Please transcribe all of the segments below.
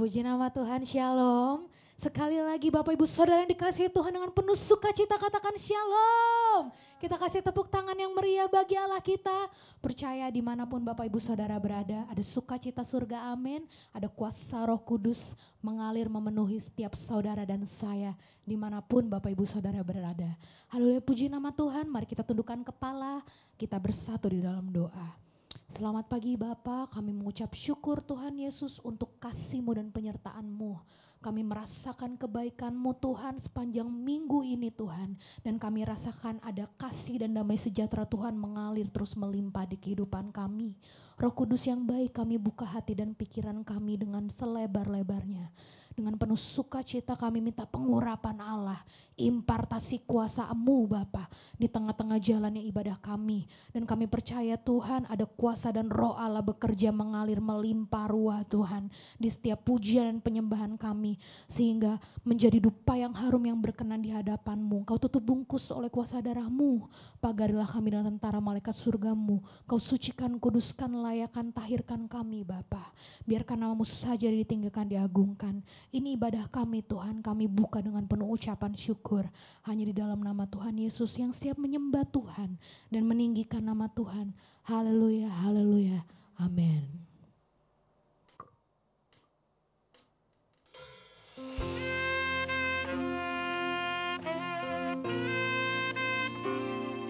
Puji nama Tuhan, Shalom. Sekali lagi Bapak Ibu Saudara yang dikasihi Tuhan, dengan penuh sukacita katakan Shalom. Kita kasih tepuk tangan yang meriah bagi Allah kita. Percaya dimanapun Bapak Ibu Saudara berada, ada sukacita surga, amin. Ada kuasa Roh Kudus mengalir memenuhi setiap saudara dan saya dimanapun Bapak Ibu Saudara berada. Haleluya, puji nama Tuhan. Mari kita tundukkan kepala, kita bersatu di dalam doa. Selamat pagi Bapa, kami mengucap syukur Tuhan Yesus untuk kasih-Mu dan penyertaan-Mu. Kami merasakan kebaikan-Mu Tuhan sepanjang minggu ini Tuhan. Dan kami rasakan ada kasih dan damai sejahtera Tuhan mengalir terus melimpah di kehidupan kami. Roh Kudus yang baik, kami buka hati dan pikiran kami dengan selebar-lebarnya. Dengan penuh sukacita kami minta pengurapan Allah, impartasi kuasa-Mu Bapa di tengah-tengah jalannya ibadah kami. Dan kami percaya Tuhan ada kuasa dan roh Allah bekerja mengalir melimpah ruah Tuhan di setiap pujian dan penyembahan kami. Sehingga menjadi dupa yang harum yang berkenan di hadapan-Mu. Kau tutup bungkus oleh kuasa darah-Mu, pagarilah kami dengan tentara malaikat surga-Mu. Kau sucikan, kuduskan, layakan, tahirkan kami Bapa. Biarkan nama-Mu saja ditinggikan, diagungkan. Ini ibadah kami Tuhan, kami buka dengan penuh ucapan syukur. Hanya di dalam nama Tuhan Yesus yang siap menyembah Tuhan dan meninggikan nama Tuhan. Haleluya, haleluya, amin.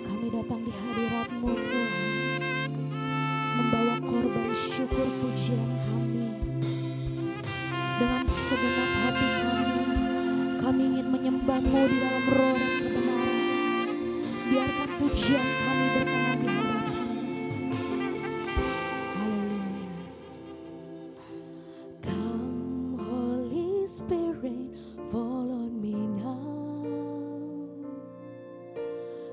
Kami datang di hadirat-Mu Tuhan, membawa korban syukur pujian kami. Dengan segenap hati kami ingin menyembah-Mu di dalam roh dan kebenaran. Biarkan pujian kami berkenan di hadapan-Mu. Haleluya. Come Holy Spirit, fall on me now.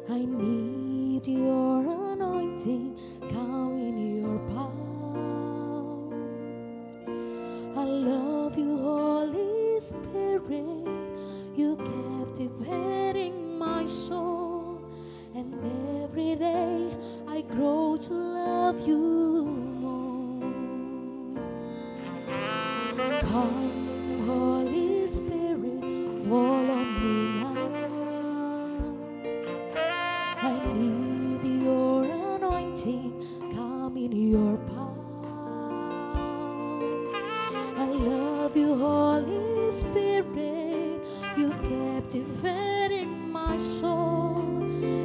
I need your anointing, come in your power. I love you, Holy Spirit, you captivating my soul, and every day I grow to love you more. Come, Holy Spirit, fall on me now. I need your anointing, come in your power. I love you, Holy Spirit, you captivating my soul,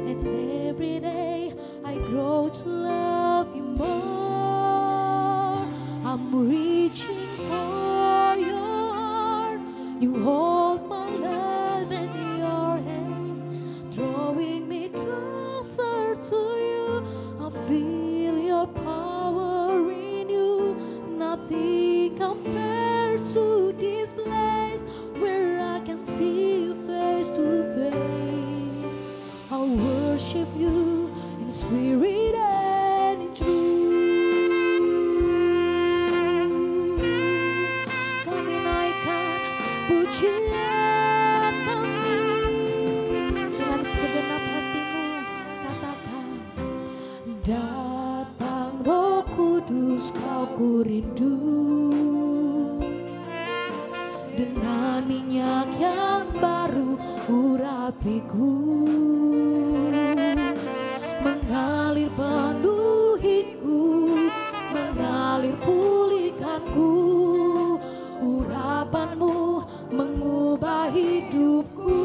and every day I grow to love you more. I'm reaching for your heart, you hold my love in your hand, drawing me closer to you. I feel your power in you, nothing compared to this place where I can see you face to face. I'll worship you in spirit and in truth. Kami naikkan pujian kami dengan segenap hatimu, katakan, datang Roh Kudus, kau ku rindu. Dengan minyak yang baru urapiku, mengalir penuhiku, mengalir pulihkanku. Urapan-Mu mengubah hidupku.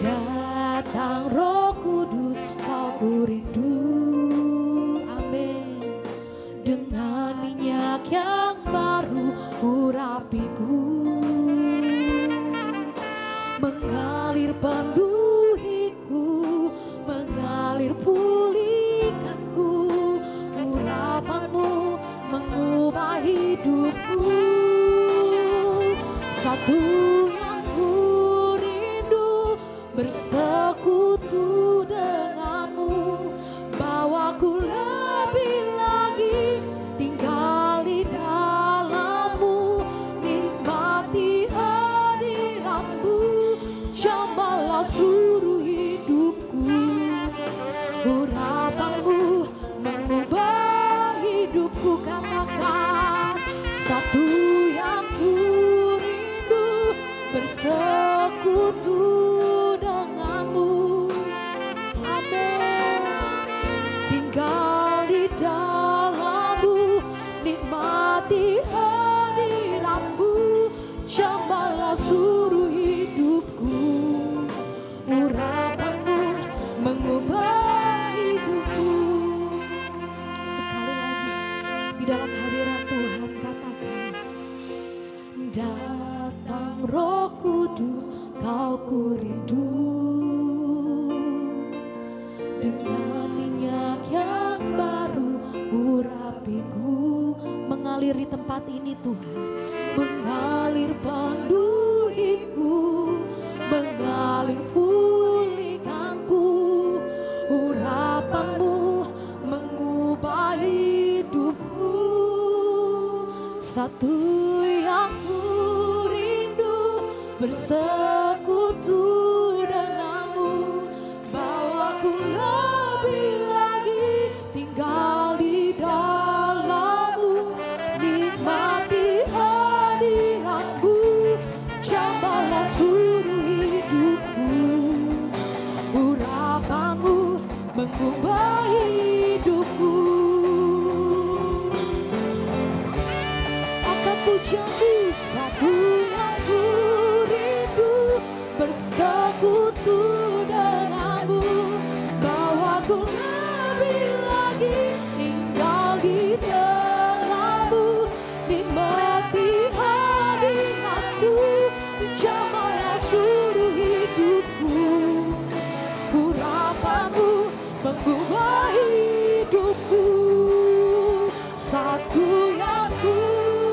Datang Roh Kudus, kau ku rindu. Amin. Dengan minyak yang baru urapiku, mengalir penuhiku, mengalir pulihkanku. Urapan-Mu mengubah hidupku. Satu yang ku rindu, bersekutu denganmu, bawaku lebih lagi tinggal di dalam-Mu, nikmati hadirat-Mu, jambalah seluruh hidupku. Urapan-Mu mengubah hidupku, katakan Datang Roh Kudus, Kau ku rindu. Dengan minyak yang baru urapiku. Mengalir di tempat ini Tuhan, mengalir penuhiku, mengalir pulihkanku. Urapanmu mengubah hidupku. Satu yang ku rindu, bersekutu denganmu. Bawaku lebih lagi tinggal di dalammu. Nikmati hadiratmu, jamahlah seluruh hidupku. Urapanmu mengubah hidupku. Angkat pujianku, satu yang ku rindu, bersekutu denganmu. Bawaku lebih lagi tinggal di dalammu. Nikmati hadiratmu, jamahlah seluruh hidupku. Urapanmu mengubah hidupku. Satu yang ku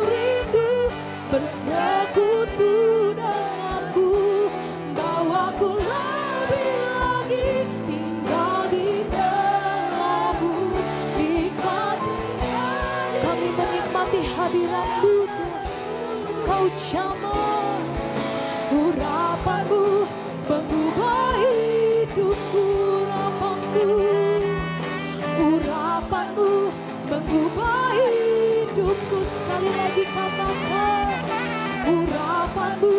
rindu, bersekutu denganmu. Bawaku lebih lagi tinggal di dalammu. Nikmati hadiratmu. Kami menikmati hadiratmu, Kau jamah. Urapanmu mengubah hidupku. Urapanmu mengubah hidupku. Sekali lagi katakan, urapanmu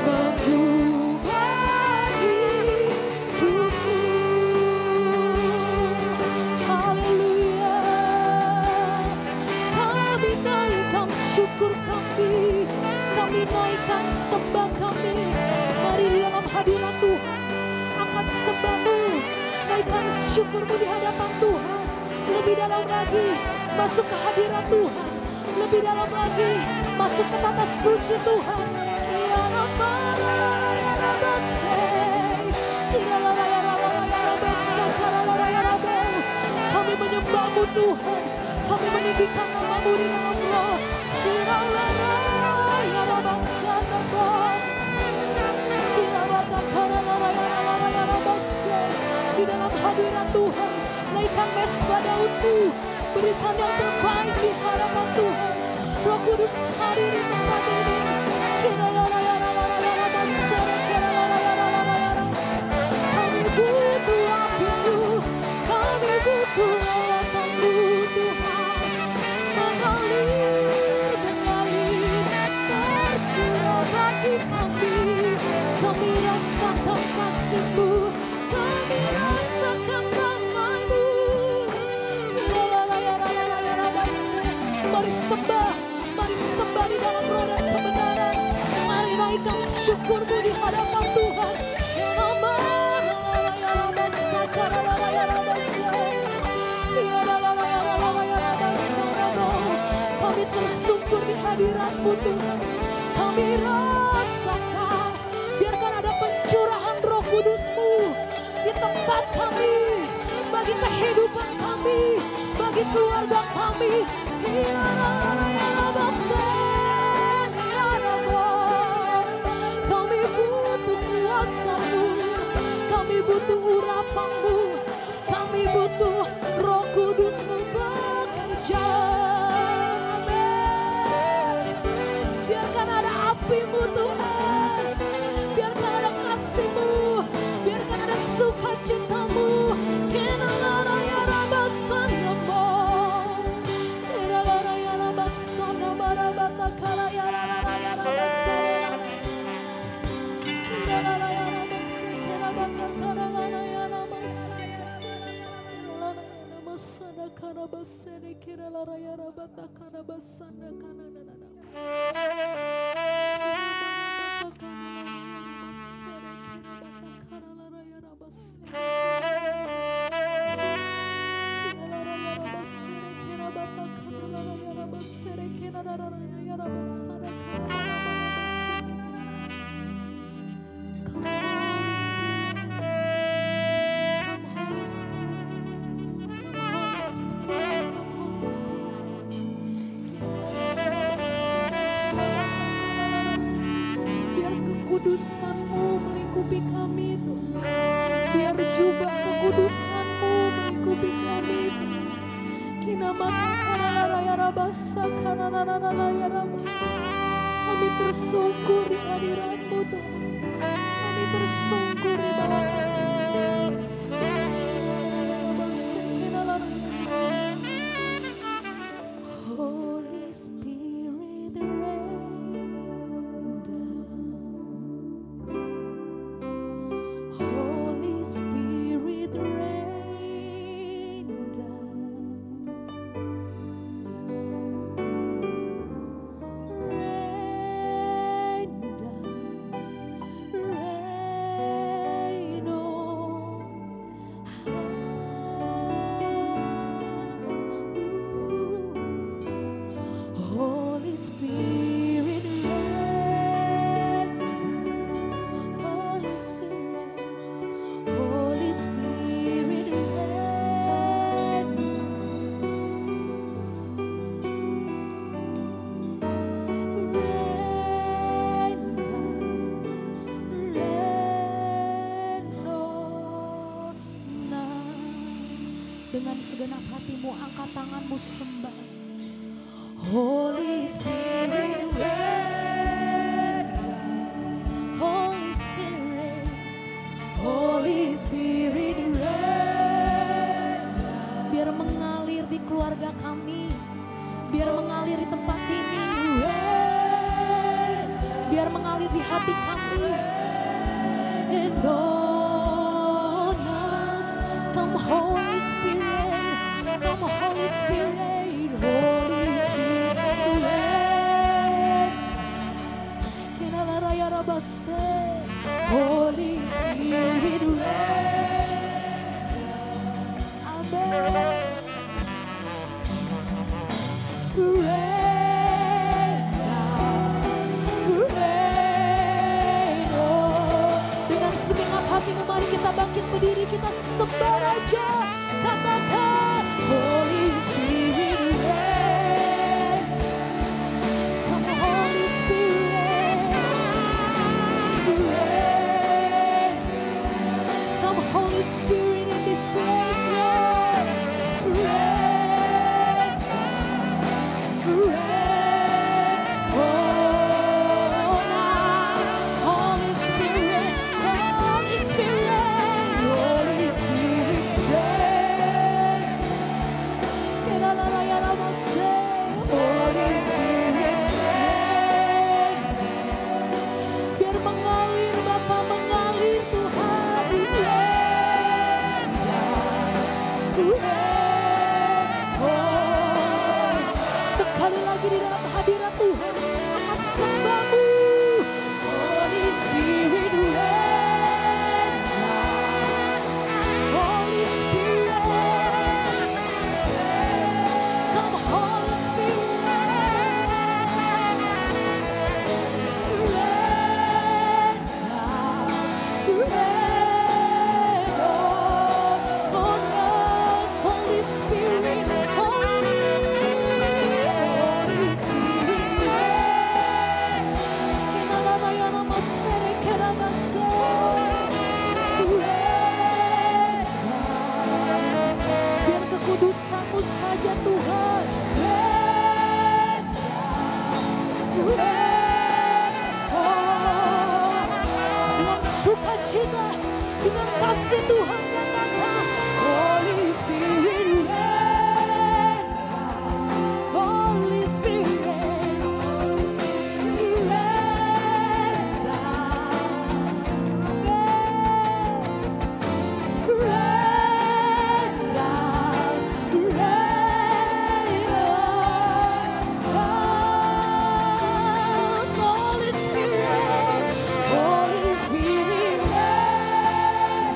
mengubah hidupku. Haleluya. Kami naikkan syukur kami naikkan sembah kami. Mari di dalam hadirat Tuhan, angkat sembahmu, naikkan syukurmu di hadapan Tuhan. Lebih dalam lagi, masuk ke hadirat Tuhan. Lebih dalam lagi, masuk ke tata suci Tuhan. Kami menyembahmu Tuhan, kami meninggikan namamu di dalam roh. Di dalam hadirat Tuhan, naikkan mesbah Daudmu, berikan yang terbaik di hadapan Tuhan. Roh Kudus hadir di tempat ini. Kami butuh api-Mu, kami butuh lawatan-Mu Tuhan. Mengalir, tercurah bagi kami. Kami rasakan kasih-Mu, kami rasakan damai-Mu. Mari sembah di dalam roh dan kebenaran. Mari naikkan syukur-Mu di hadapan Tuhan. Kami tersungkur di hadirat-Mu Tuhan. Kami rasakan, biarkan ada pencurahan Roh Kudus-Mu di tempat kami, bagi kehidupan kami, bagi keluarga kami. Kami butuh kuasa-Mu, kami butuh urapan-Mu, kami butuh Roh Kudus-Mu bekerja. Biarkan ada api-Mu Tuhan, biarkan ada kasih-Mu, biarkan ada sukacita-Mu. Kekudusan-Mu melingkupi kami Tuhan. Biar jubah kekudusan-Mu melingkupi kami Tuhan. Kami tersungkur di hadirat-Mu Tuhan. Kami tersungkur di bawah-Mu. Holy Spirit rain down. Holy Spirit rain down. Rain down. Rain on us. Holy Spirit rain. Holy Spirit. Holy Spirit rain. Rain down. Rain on us. Dengan segenap hatimu angkat tanganmu sembah. Holy Spirit rain down. Holy Spirit. Holy Spirit rain down. Biar mengalir di keluarga kami. Biar mengalir di tempat ini. Rain. Biar mengalir di hati kami. And on us. Come Holy Spirit. Come Holy Spirit. Holy Spirit rain. Kinalaraya rabase. Holy Spirit rain. Amen. Rain down, rain on. Dengan segenap hatimu mari kita bangkit berdiri, kita sembah Raja. Katakan Holy Spirit rain. Come Holy Spirit rain. Come Holy Spirit in this place rain. Rain. Rain on us. Holy Spirit, Holy Spirit, Holy Spirit rain. Holy Spirit rain. Biar mengalir Bapa, mengalir Tuhan. Rain down, rain on. Sekali lagi di dalam hadirat Tuhan, angkat sembahmu. Holy Spirit rain down. Holy Spirit, come Holy Spirit rain down, rain on us. Holy Spirit, Holy Spirit rain. Kinalalaya nama sere kerabase. Rain down. Biar kekudusan-Mu saja Tuhan. Rain down. Rain on. Dengan sukacita, dengan kasih Tuhan katakan Holy Spirit rain. Holy Spirit rain down. Rain down. Rain on us. Holy Spirit, Holy Spirit rain down.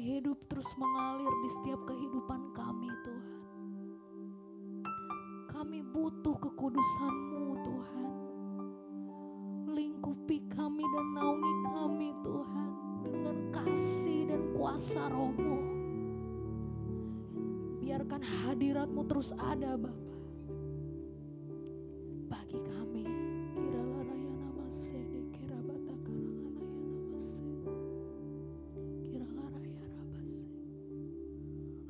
hidup terus mengalir di setiap kehidupan kami Tuhan. Kami butuh kekudusan-Mu Tuhan. Lingkupi kami dan naungi kami Tuhan dengan kasih dan kuasa Roh-Mu. Biarkan hadirat-Mu terus ada Bapa bagi kami. Kiralah raya nama sede kirabata karanganaya nama sede. Kiralah raya rabase.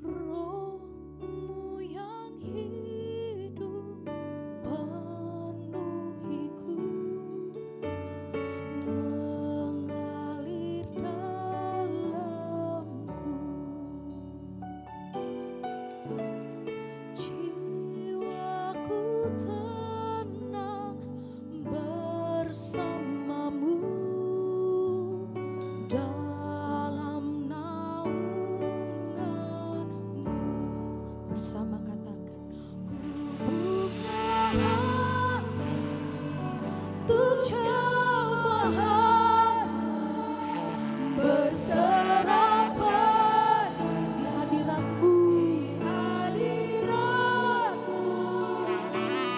Roh-Mu yang hidup penuhiku, mengalir dalamku. Jiwaku tenang bersamamu dalam naungan-Mu. Bersama katakan, ku buka hati untuk jemaat berserapan di hadirat-Mu.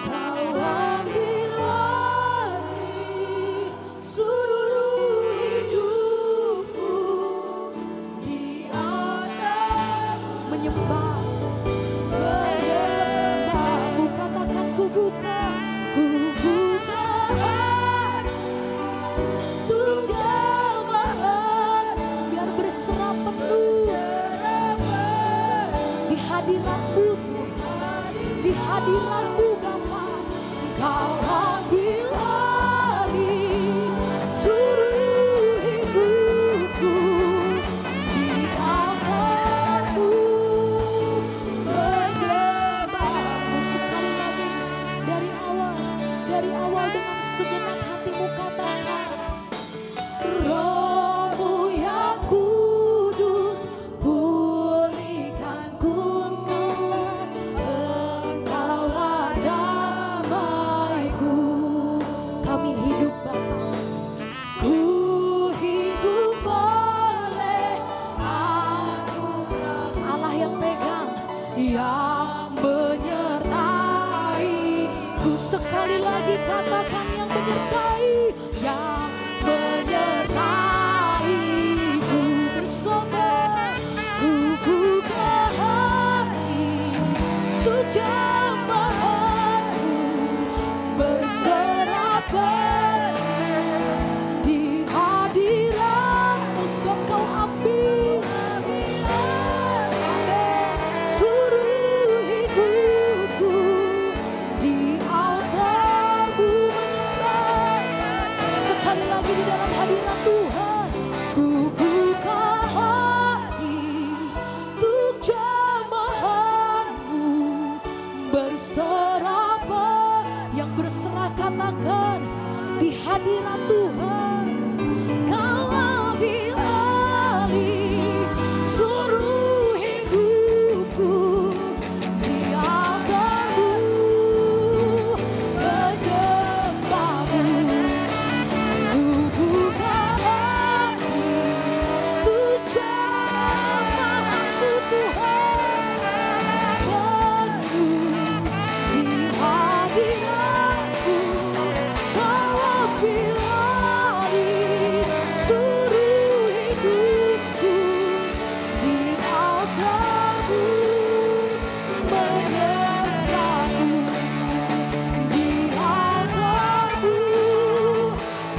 Kau ambil alih seluruh hidupku, di atas menyembah, menyembah-Mu. Katakan ku buka hati untuk jemaat, biar berserah penuh di hadirat-Mu, di hadirat-Mu Bapa. Kau ambil alih seluruh hidupku, di atas-Mu menyembah-Mu. Sekali lagi dari awal dengan segenap hatimu katakan, Roh-Mu yang kudus, pulihkanku, Engkaulah damaiku. Kami hidup Bapa, ku hidup oleh anugerah Allah yang pegang, yang menyertai-Ku. Sekali lagi katakan, yang menyertai, yang menyertai-Ku. Bersama ku buka hati untuk jemaat-Mu berserapan di hadirat-Mu. Sebab Kau ambil seluruh hidupku, di altar-Mu menyembah. Sekali lagi di dalam hadirat Tuhan, ku buka hati untuk jemaat-Mu berserapan. Yang berserah katakan, di hadirat Tuhan Kau ambil alih seluruh hidupku, di altar-Mu menyembah-Mu. Ku buka hati untuk jemaat-Mu Tuhan, penuh di hadirat-Mu. Kau ambil alih seluruh hidupku, di altar-Mu menyembah-Mu, di altar-Mu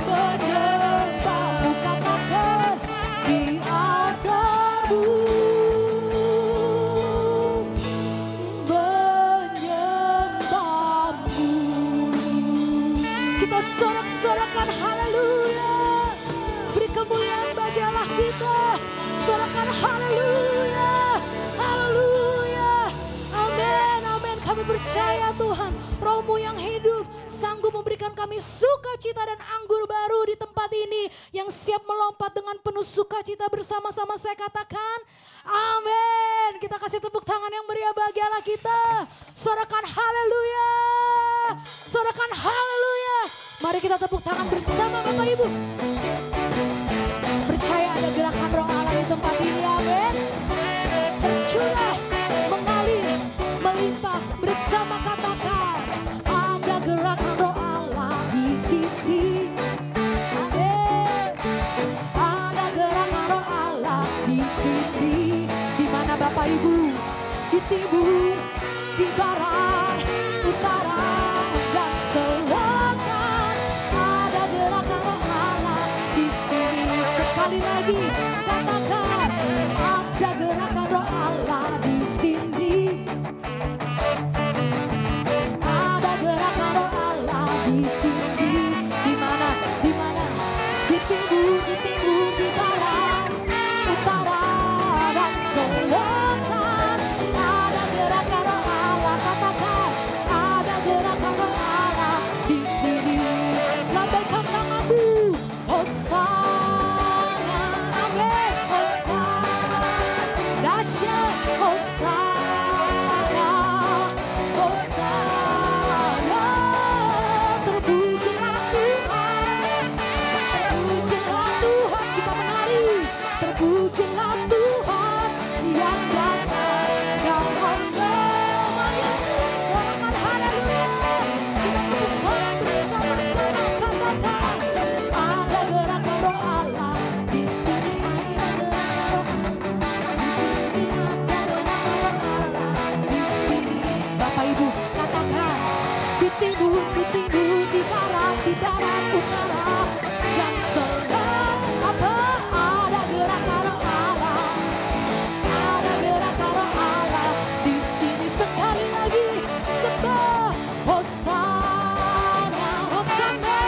menyembah-Mu. Katakan, di altar-Mu menyembah-Mu. Kita sorak-sorakan haleluya. Beri kemuliaan bagi Allah kita. Sorakan haleluya. Haleluya. Amin, amin. Kami percaya Tuhan, Roh-Mu yang hidup sanggup memberikan kami sukacita dan anggur baru di tempat ini, yang siap melompat dengan penuh sukacita bersama-sama. Saya katakan amin. Kita kasih tepuk tangan yang meriah bagi Allah kita. Sorakan haleluya. Sorakan haleluya. Mari kita tepuk tangan bersama Bapak Ibu. Percaya ada gerakan Roh Allah di tempat ini, amin. timur, di barat, utara, dan selatan. Ada gerakan roh Allah di sini. Sekali lagi katakan, ada gerakan roh Allah di sini. Ada gerakan roh Allah di sini. Di mana? Di mana? Di timur, di timur, di barat, utara, dan selatan. Ada gerakan roh Allah. Katakan, ada gerakan roh Allah di sini. Lambaikan tanganmu, Hosana, amin, Hosana, dahsyat, Hosana, Hosana. Terpujilah Tuhan, terpujilah Tuhan, kita menari. Terpujilah Tuhan yang datang dalam nama Yesus. Sorakan haleluya. Kita tepuk tangan bersama-sama, katakan, ada gerakan roh Allah di sini. Ada gerakan roh Allah di sini. Ada gerakan roh Allah di sini. Bapak Ibu katakan, di timur, di barat, utara, dan selatan. Apa? Ada gerakan roh Allah. Ada gerakan roh Allah di sini. Sekali lagi sembah, Hosana, Hosana,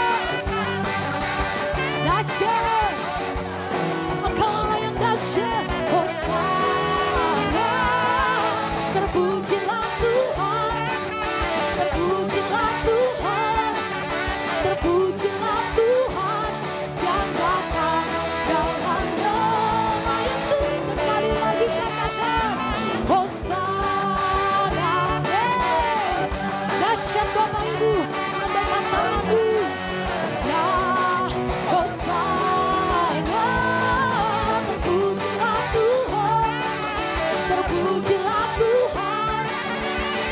dahsyat, Engkau Allah yang dahsyat, Hosana. Terpujilah Tuhan, terpujilah Tuhan, terpujilah Tuhan yang datang dalam nama Yesus. Sekali lagi katakan, Hosana. Dahsyat Bapak Ibu, lambaikan tanganmu. Ya, Hosana. Terpujilah Tuhan, terpujilah Tuhan,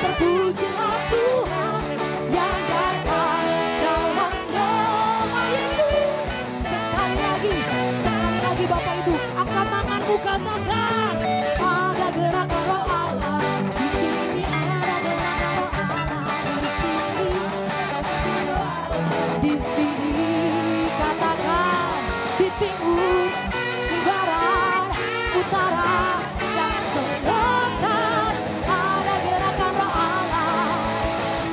terpujilah Tuhan yang datang dalam nama Yesus. Sekali lagi Bapak Ibu, angkat tanganmu, katakan, ada gerakan roh Allah di sini. Ada gerakan roh Allah di sini. Di sini katakan, di timur, di barat, utara, dan selatan. Ada gerakan roh Allah.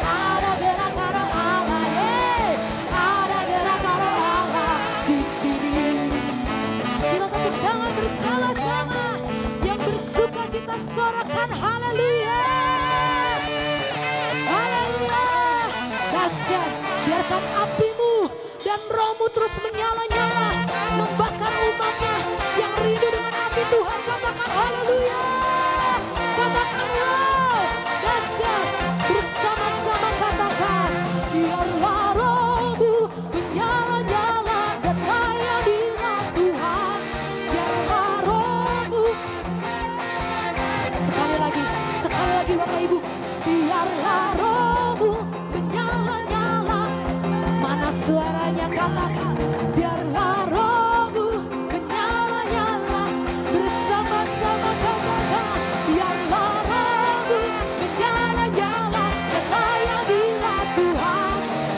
Ada gerakan roh Allah. Ada gerakan roh Allah di sini. Kita tepuk tangan bersama-sama. Yang bersuka cita sorakan haleluya. Haleluya. Dahsyat, biarkan apimu dan rohmu terus menyala-nyala, membakar umatnya yang rindu dengan api Tuhan. Katakan haleluya. Katakanlah, dahsyat, bersama-sama katakan, biarlah rohmu menyala-nyala dan layanilah Tuhan. Biarlah rohmu. Sekali lagi Bapak Ibu, biarlah rohmu menyala-nyala. Mana suaranya, katakan, biarlah rohmu menyala-nyala. Bersama-sama katakan, biarlah rohmu menyala-nyala dan layanilah Tuhan.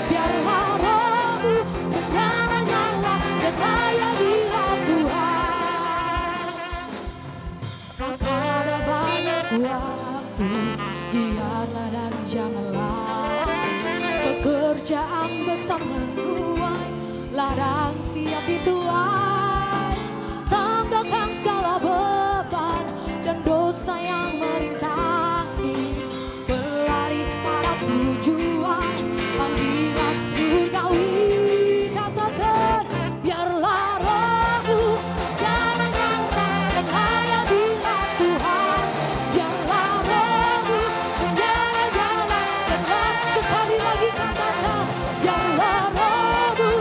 Biarlah rohmu menyala-nyala dan layanilah Tuhan. Pada banyak waktu, biarlah dan janganlah pekerjaan besar menuai, ladang siap dituai. Tanggalkan segala beban dan dosa yang merintangi, berlari pada tujuan panggilan surgawi. Katakan, biarlah rohmu jalan-jalan dan layanilah Tuhan. Biarlah rohmu jalan-jalan dan sekali lagi katakan, biarlah rohmu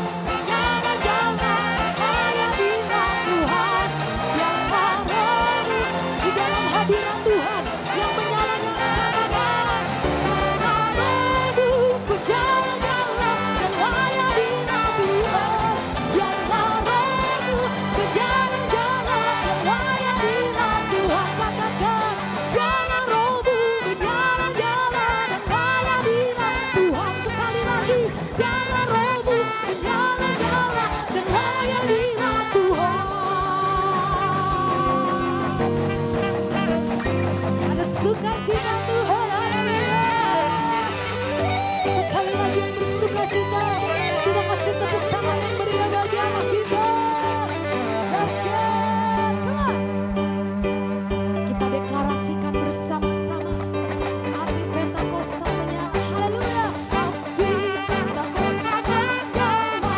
jalan-jalan sukacita Tuhan, haleluya. Sekali lagi yang bersukacita, kita kasih tepuk tangan yang meriah bagi anak kita. Dahsyat, come on. Kita deklarasikan bersama-sama, api Pentakosta menyala, haleluya. Api Pentakosta menyala,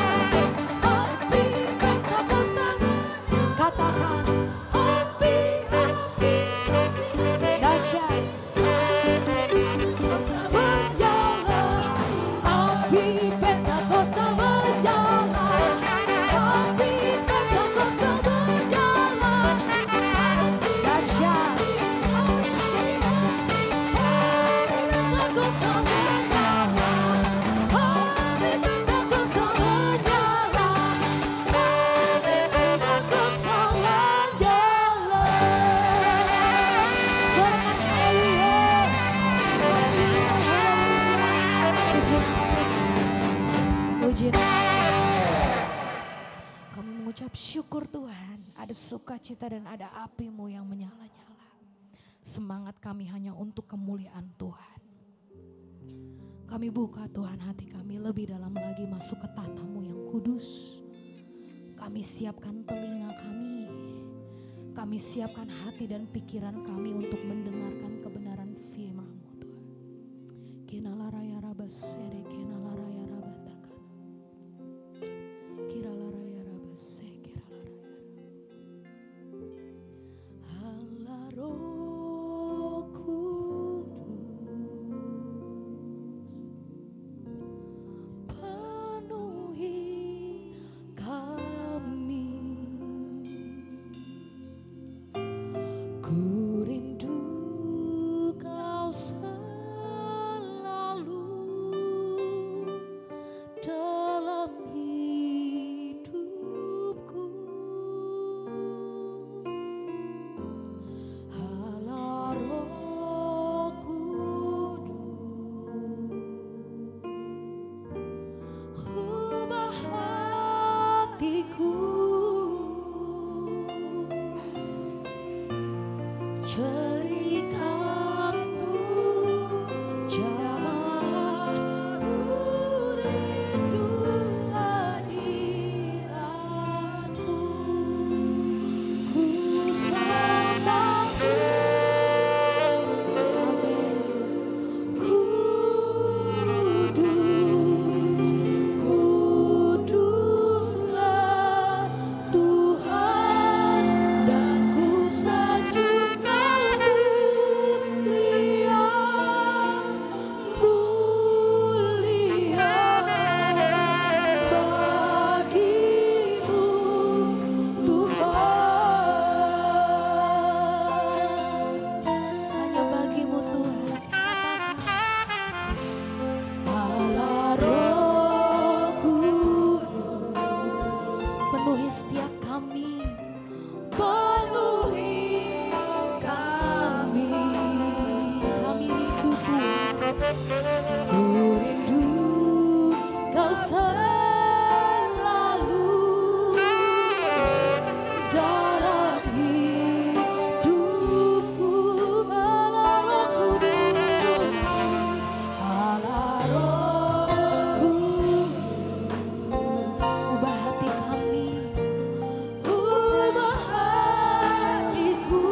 api Pentakosta menyala. Katakan, api, dahsyat. Menyala, api Pentakosta menyala, api Pentakosta menyala, dahsyat. Pentakosta menyala, api Pentakosta menyala, api Pentakosta menyala. Sorangan haleluya. Puji kami mengucap syukur Tuhan, ada sukacita dan ada api-Mu yang menyala-nyala. Semangat kami hanya untuk kemuliaan Tuhan. Kami buka Tuhan hati kami lebih dalam lagi masuk ke tata-Mu yang kudus. Kami siapkan telinga kami siapkan hati dan pikiran kami untuk mendengarkan kebenaran firman-Mu Tuhan. Kinalaraya rabasere, kinalaraya rabataka. Kiralaraya rabase, kiralaraya. Allah Roh Kudus, penuhi kami. Ku rindu Kau selalu dalam hidupku. Allah Roh Kudus, ubah hatiku, ceritaku, jamaah ku rindu hadirat-Mu. Ku sembahmu, amin. Kudus, kuduslah Tuhan, dan ku sanjung mulia, mulia bagimu Tuhan. Hanya bagimu Tuhan. Allah Roh Kudus, penuhi setiap kami, penuhi kami. Kami rindu Tuhan, ku rindu Kau selalu dalam hidupku. Allah Roh Kudus, Allah Roh Kudus, ubah hati kami, ubah hatiku,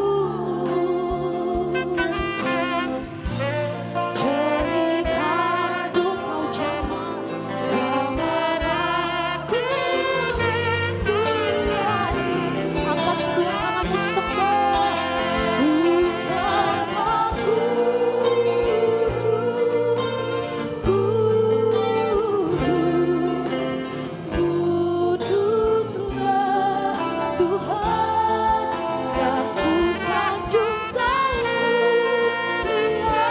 ceritaku Kau jamah, jamah aku rindu lagi. Angkat kedua tanganmu sembah, ku sembah kudus, kuduslah Tuhan, dan ku sanjung Kau mulia.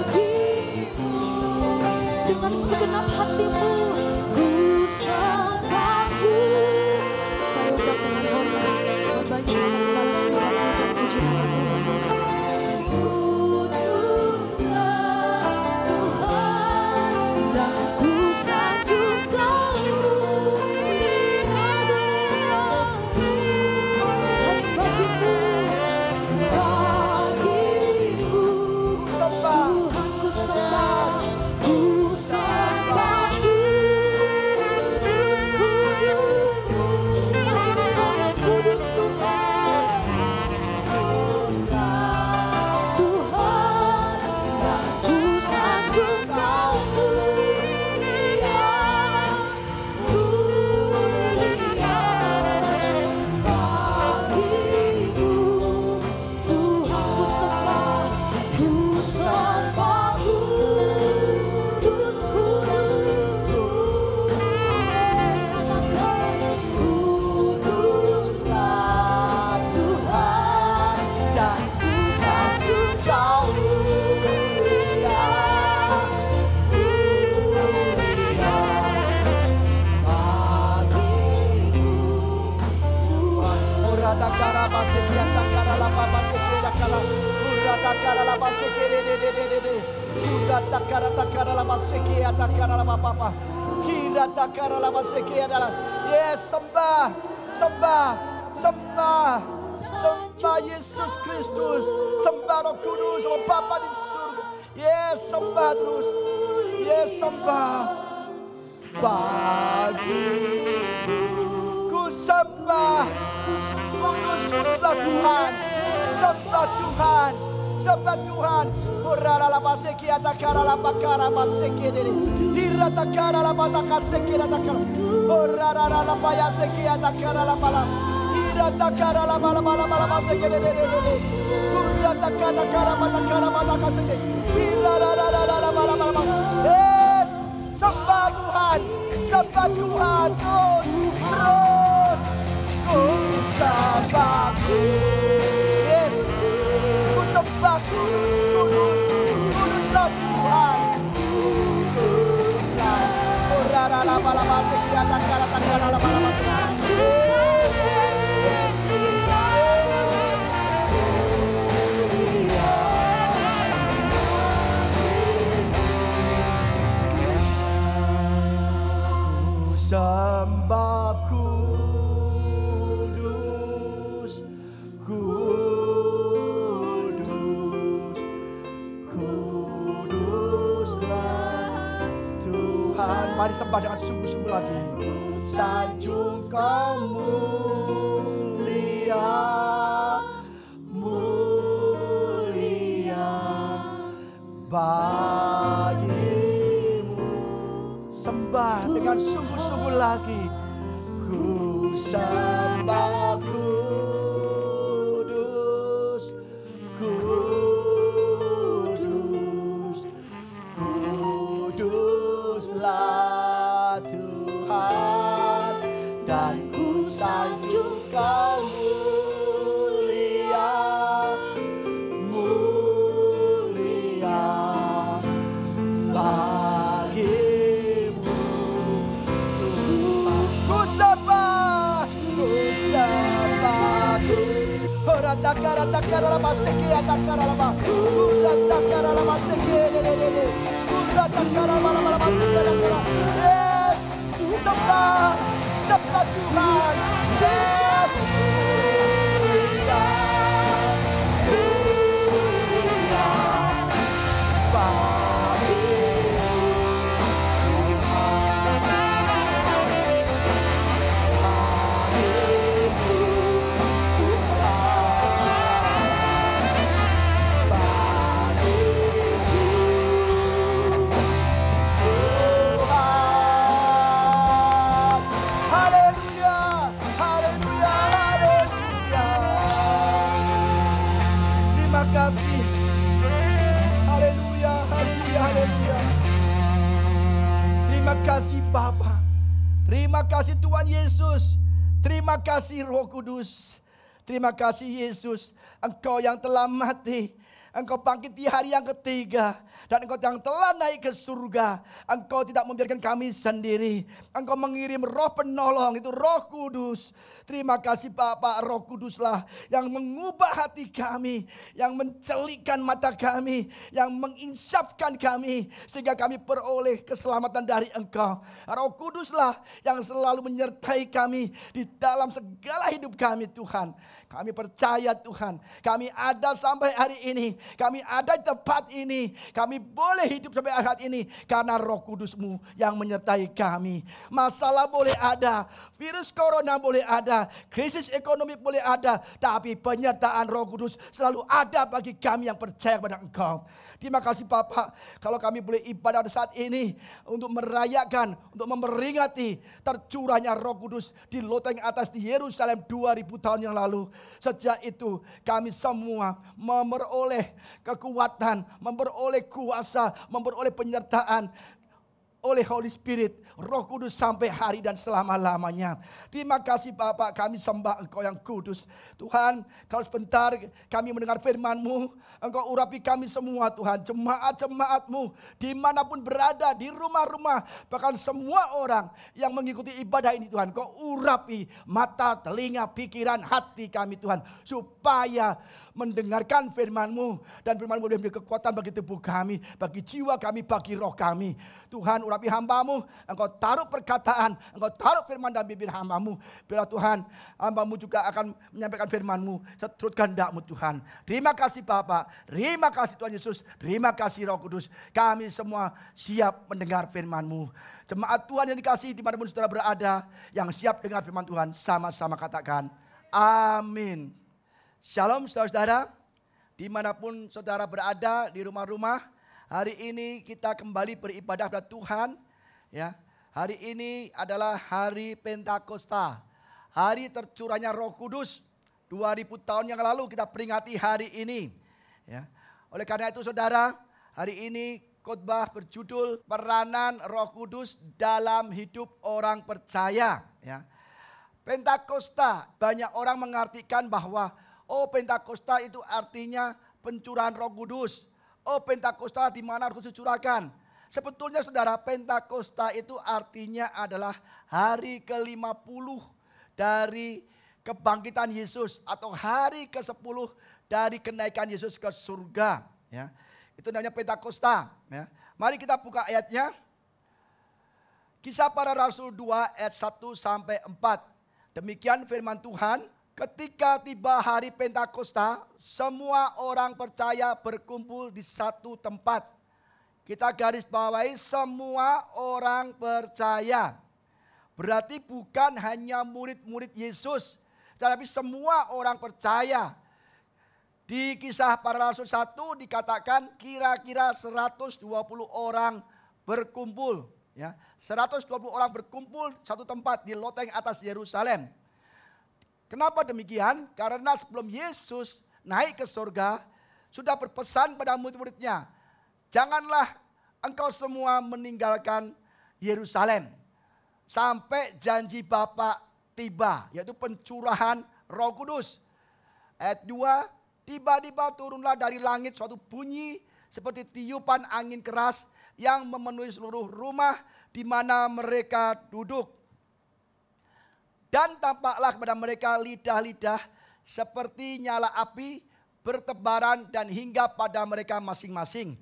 Bagimu dengan segenap hatimu ku sembahmu. Saya undang dengan hormat, banyak kembali suara dan pujian Tuhan. Kuduslah Tuhan, dan ku sanjung Kau mulia, mulia. Yes, sembah, sembah, sembah, sembah Yesus Kristus, sembah Roh Kudus, oh Bapa di surga. Yes, sembah terus. Yes, sembah. Bagiku sembah, kuduslah Tuhan, sembah Tuhan, sembah Tuhan. Urala la baseki atakara la bakara baseki diri, diratakara la bataka seki atakara, urara la paya seki atakara la bala, diratakara la bala bala bala baseki diri, uratakara kara batakara bataka seki, dirara la bala bala. Yes, sembah Tuhan, sembah Tuhan, terus, ku sembah, yes, ku sembah, kuduslah Tuhan, kuduslah, urara la bala baseki atakara takara la bala baseki, sembah kudus, kudus, kuduslah Tuhan. Mari sembah dengan sungguh-sungguh lagi. Sanjung Kau mulia, mulia bagimu. Sembah dengan sungguh-sungguh lagi. Ku sembah kudus, kudus, kuduslah Tuhan, dan ku sanjung Kau mulia, mulia bagimu. Ku sembah, ku sembah, takara takara la baseki takara la ba, takara la baseki de, takara la baseki takara. Yes, sembah, sembah Tuhan. Yes, terima kasih Bapa. Terima kasih Tuhan Yesus. Terima kasih Roh Kudus. Terima kasih Yesus. Engkau yang telah mati. Engkau bangkit di hari yang ketiga. Dan Engkau yang telah naik ke surga. Engkau tidak membiarkan kami sendiri. Engkau mengirim Roh penolong, itu Roh Kudus. Terima kasih Bapak, Roh Kuduslah yang mengubah hati kami, yang mencelikkan mata kami, yang menginsapkan kami, sehingga kami peroleh keselamatan dari Engkau. Roh Kuduslah yang selalu menyertai kami di dalam segala hidup kami Tuhan. Kami percaya Tuhan, kami ada sampai hari ini, kami ada di tempat ini, kami boleh hidup sampai saat ini karena Roh Kudus-Mu yang menyertai kami. Masalah boleh ada, virus corona boleh ada, krisis ekonomi boleh ada, tapi penyertaan Roh Kudus selalu ada bagi kami yang percaya kepada Engkau. Terima kasih Bapak, kalau kami boleh ibadah pada saat ini untuk merayakan, untuk memperingati tercurahnya Roh Kudus di loteng atas di Yerusalem 2000 tahun yang lalu. Sejak itu kami semua memperoleh kekuatan, memperoleh kuasa, memperoleh penyertaan oleh Holy Spirit, Roh Kudus sampai hari dan selama-lamanya. Terima kasih Bapak, kami sembah Engkau yang kudus. Tuhan, kalau sebentar kami mendengar firman-Mu, Engkau urapi kami semua Tuhan. Jemaat-jemaat-Mu dimanapun berada, di rumah-rumah, bahkan semua orang yang mengikuti ibadah ini Tuhan. Engkau urapi mata, telinga, pikiran, hati kami Tuhan. Supaya mendengarkan firman-Mu. Dan firman-Mu boleh memberi kekuatan bagi tubuh kami, bagi jiwa kami, bagi roh kami. Tuhan, urapi hamba-Mu. Engkau taruh perkataan, Engkau taruh firman dan bibir hamba-Mu. Bila Tuhan, hamba-Mu juga akan menyampaikan firman-Mu seturut kehendak-Mu Tuhan. Terima kasih Bapak, terima kasih Tuhan Yesus, terima kasih Roh Kudus. Kami semua siap mendengar firman-Mu. Jemaat Tuhan yang dikasihi dimanapun saudara berada, yang siap dengar firman Tuhan, sama-sama katakan, amin. Shalom saudara-saudara, dimanapun saudara berada di rumah-rumah, hari ini kita kembali beribadah kepada Tuhan. Ya, hari ini adalah hari Pentakosta, hari tercurahnya Roh Kudus. 2000 tahun yang lalu kita peringati hari ini. Ya, oleh karena itu saudara, hari ini khotbah berjudul Peranan Roh Kudus dalam Hidup Orang Percaya. Ya, Pentakosta, banyak orang mengartikan bahwa Pentakosta itu artinya pencurahan Roh Kudus. Pentakosta di mana Roh Kudus dicurahkan. Sebetulnya saudara, Pentakosta itu artinya adalah hari ke-50 dari kebangkitan Yesus atau hari ke-10 dari kenaikan Yesus ke surga. Ya, itu namanya Pentakosta. Ya. Mari kita buka ayatnya. Kisah Para Rasul 2 ayat 1 sampai 4. Demikian firman Tuhan. Ketika tiba hari Pentakosta, semua orang percaya berkumpul di satu tempat. Kita garis bawahi semua orang percaya. Berarti bukan hanya murid-murid Yesus, tetapi semua orang percaya. Di Kisah Para Rasul 1 dikatakan kira-kira 120 orang berkumpul. Ya, 120 orang berkumpul satu tempat di loteng atas Yerusalem. Kenapa demikian? Karena sebelum Yesus naik ke surga, sudah berpesan pada murid-muridnya, janganlah engkau semua meninggalkan Yerusalem sampai janji Bapa tiba, yaitu pencurahan Roh Kudus. Ayat 2, tiba-tiba turunlah dari langit suatu bunyi seperti tiupan angin keras yang memenuhi seluruh rumah di mana mereka duduk. Dan tampaklah kepada mereka lidah-lidah seperti nyala api bertebaran dan hingga pada mereka masing-masing.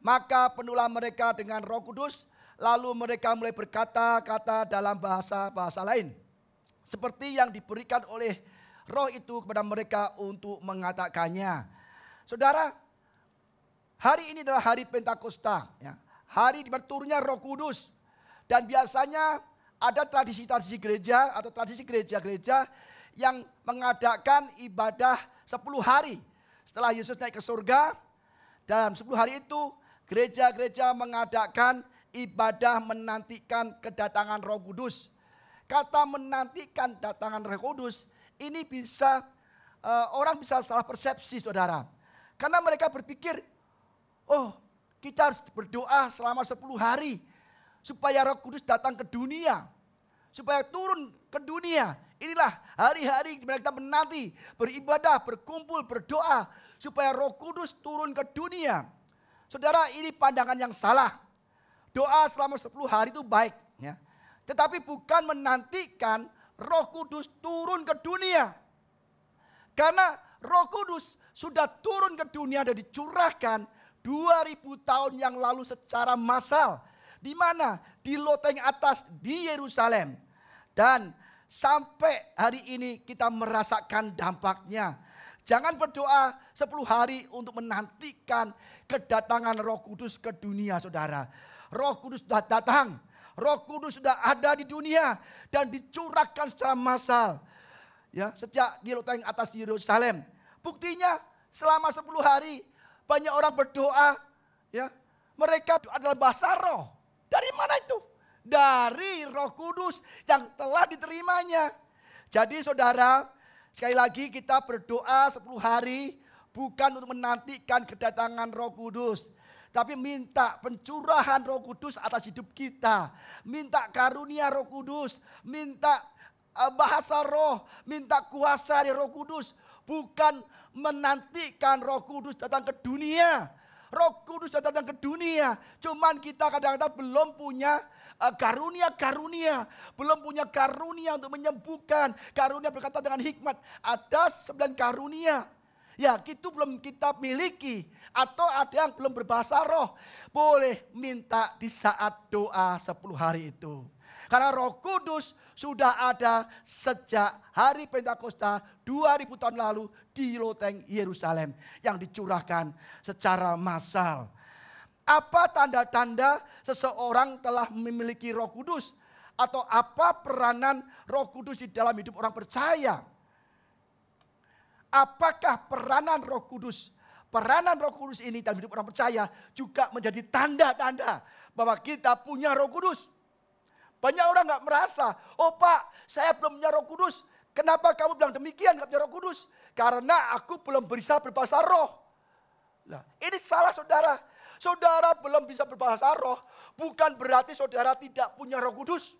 Maka penuhlah mereka dengan Roh Kudus, lalu mereka mulai berkata-kata dalam bahasa-bahasa lain, seperti yang diberikan oleh Roh itu kepada mereka untuk mengatakannya. Saudara, hari ini adalah hari Pentakosta, ya, hari berturunnya Roh Kudus. Dan biasanya ada tradisi-tradisi gereja atau tradisi gereja-gereja yang mengadakan ibadah 10 hari. Setelah Yesus naik ke surga, dalam 10 hari itu gereja-gereja mengadakan ibadah menantikan kedatangan Roh Kudus. Kata menantikan kedatangan Roh Kudus ini bisa orang bisa salah persepsi saudara. Karena mereka berpikir, kita harus berdoa selama 10 hari. Supaya Roh Kudus datang ke dunia. Supaya turun ke dunia. Inilah hari-hari dimana kita menanti, beribadah, berkumpul, berdoa. Supaya Roh Kudus turun ke dunia. Saudara, ini pandangan yang salah. Doa selama 10 hari itu baik. Ya. Tetapi bukan menantikan Roh Kudus turun ke dunia. Karena Roh Kudus sudah turun ke dunia dan dicurahkan 2000 tahun yang lalu secara massal. Di mana? Di loteng atas di Yerusalem. Dan sampai hari ini kita merasakan dampaknya. Jangan berdoa 10 hari untuk menantikan kedatangan Roh Kudus ke dunia saudara. Roh Kudus sudah datang. Roh Kudus sudah ada di dunia dan dicurahkan secara massal. Ya, sejak di loteng atas di Yerusalem. Buktinya selama 10 hari banyak orang berdoa. Ya, mereka adalah bahasa roh. Dari mana itu? Dari Roh Kudus yang telah diterimanya. Jadi saudara, sekali lagi kita berdoa 10 hari bukan untuk menantikan kedatangan Roh Kudus. Tapi minta pencurahan Roh Kudus atas hidup kita. Minta karunia Roh Kudus. Minta bahasa roh. Minta kuasa dari Roh Kudus. Bukan menantikan Roh Kudus datang ke dunia. Roh Kudus datang ke dunia. Cuman kita kadang-kadang belum punya karunia-karunia. Belum punya karunia untuk menyembuhkan. Karunia berkata dengan hikmat. Ada 9 karunia. Ya, itu belum kita miliki. Atau ada yang belum berbahasa roh. Boleh minta di saat doa 10 hari itu. Karena Roh Kudus sudah ada sejak hari Pentakosta 2000 tahun lalu di loteng Yerusalem. Yang dicurahkan secara massal. Apa tanda-tanda seseorang telah memiliki Roh Kudus? Atau apa peranan Roh Kudus di dalam hidup orang percaya? Apakah peranan Roh Kudus? Peranan Roh Kudus ini dalam hidup orang percaya juga menjadi tanda-tanda bahwa kita punya Roh Kudus. Banyak orang gak merasa, oh Pak, saya belum punya Roh Kudus. Kenapa kamu bilang demikian gak punya Roh Kudus? Karena aku belum bisa berbahasa roh. Nah, ini salah saudara. Saudara belum bisa berbahasa roh, bukan berarti saudara tidak punya Roh Kudus.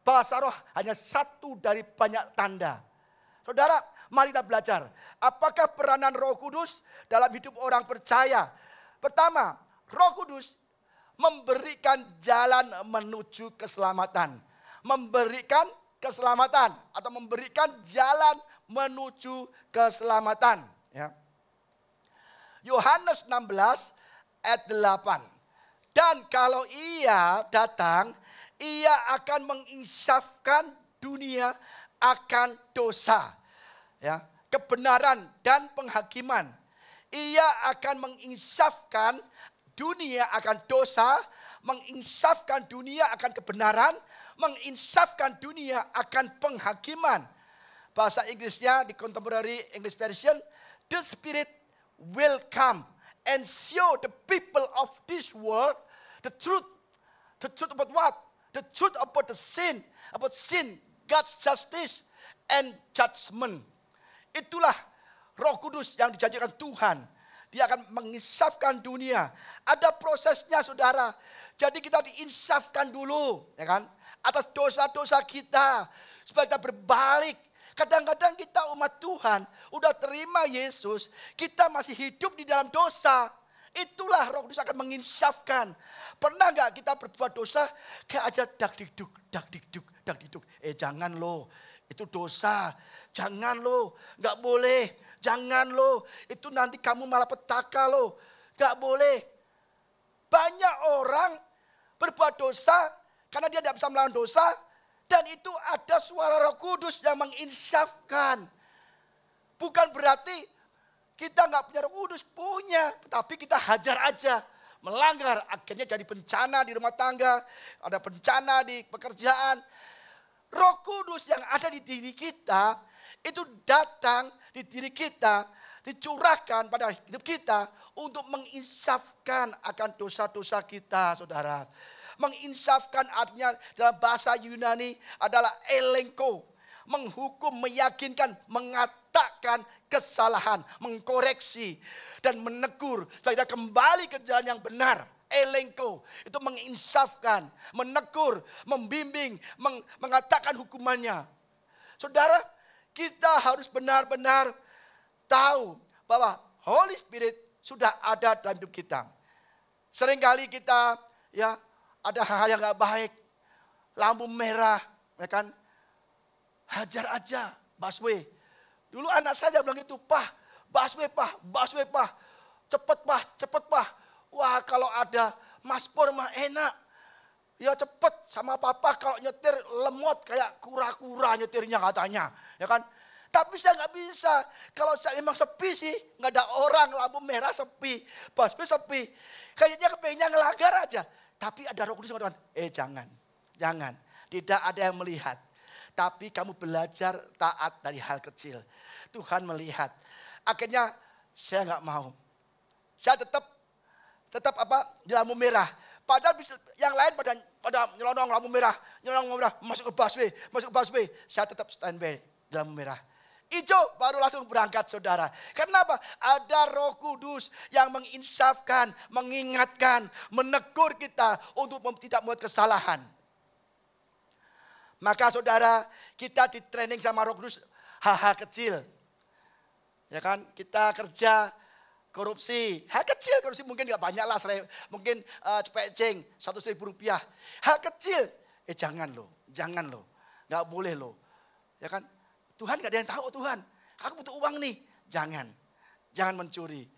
Bahasa roh hanya satu dari banyak tanda. Saudara, mari kita belajar. Apakah peranan Roh Kudus dalam hidup orang percaya? Pertama, Roh Kudus memberikan jalan menuju keselamatan. Memberikan keselamatan atau memberikan jalan menuju keselamatan. Ya. Yohanes 16 ayat 8. Dan kalau ia datang, ia akan menginsafkan dunia akan dosa, ya, kebenaran dan penghakiman. Ia akan menginsafkan dunia akan dosa, menginsafkan dunia akan kebenaran, menginsafkan dunia akan penghakiman. Bahasa Inggrisnya di Contemporary English Version, the Spirit will come and show the people of this world the truth. The truth about what? The truth about the sin, about sin, God's justice and judgment. Itulah Roh Kudus yang dijanjikan Tuhan. Dia akan menginsafkan dunia. Ada prosesnya saudara. Jadi kita diinsafkan dulu, ya kan? Atas dosa-dosa kita. Supaya kita berbalik. Kadang-kadang kita umat Tuhan udah terima Yesus. Kita masih hidup di dalam dosa. Itulah Roh Kudus akan menginsafkan. Pernah gak kita berbuat dosa kayak aja dak-dikduk, dak-dikduk, dak-dikduk. Jangan loh, itu dosa. Jangan loh, gak boleh. Jangan loh, itu nanti kamu malah petaka loh. Gak boleh. Banyak orang berbuat dosa karena dia tidak bisa melawan dosa. Dan itu ada suara Roh Kudus yang menginsafkan. Bukan berarti kita gak punya Roh Kudus, punya. Tetapi kita hajar aja. Melanggar, akhirnya jadi bencana di rumah tangga. Ada bencana di pekerjaan. Roh Kudus yang ada di diri kita, itu datang di diri kita, dicurahkan pada hidup kita untuk menginsafkan akan dosa-dosa kita, saudara. Menginsafkan artinya dalam bahasa Yunani adalah elenko. Menghukum, meyakinkan, mengatakan kesalahan, mengkoreksi. Dan menegur supaya kita kembali ke jalan yang benar. Elenko itu menginsafkan, menegur, membimbing, mengatakan hukumannya. Saudara, kita harus benar-benar tahu bahwa Holy Spirit sudah ada dalam hidup kita. Seringkali kita ya ada hal-hal yang gak baik, lampu merah, ya kan? Hajar aja, busway. Dulu anak saya bilang gitu, Pak, busway Pak, cepet Pak. Wah kalau ada maspor mah enak. Ya cepet sama papa kalau nyetir lemot kayak kura-kura nyetirnya katanya. Ya kan? Tapi saya nggak bisa. Kalau saya memang sepi sih, nggak ada orang, lampu merah sepi, busway sepi. Kayaknya kepengennya ngelanggar aja. Tapi ada Roh Kudus yang mengatakan, jangan. Tidak ada yang melihat. Tapi kamu belajar taat dari hal kecil. Tuhan melihat. Akhirnya saya nggak mau. Saya tetap di lampu merah. Padahal yang lain pada nyelonong lampu merah, masuk ke busway. Saya tetap standby di lampu merah. hijau baru langsung berangkat saudara. Kenapa? Ada Roh Kudus yang menginsafkan, mengingatkan, menegur kita untuk tidak membuat kesalahan. Maka saudara, kita di training sama Roh Kudus hal-hal kecil. Ya kan, kita kerja korupsi, hal kecil korupsi mungkin gak banyak lah, mungkin cepecing 100.000 rupiah. Hal kecil, jangan loh, gak boleh loh. Ya kan, Tuhan gak ada yang tahu Tuhan, aku butuh uang nih. Jangan mencuri.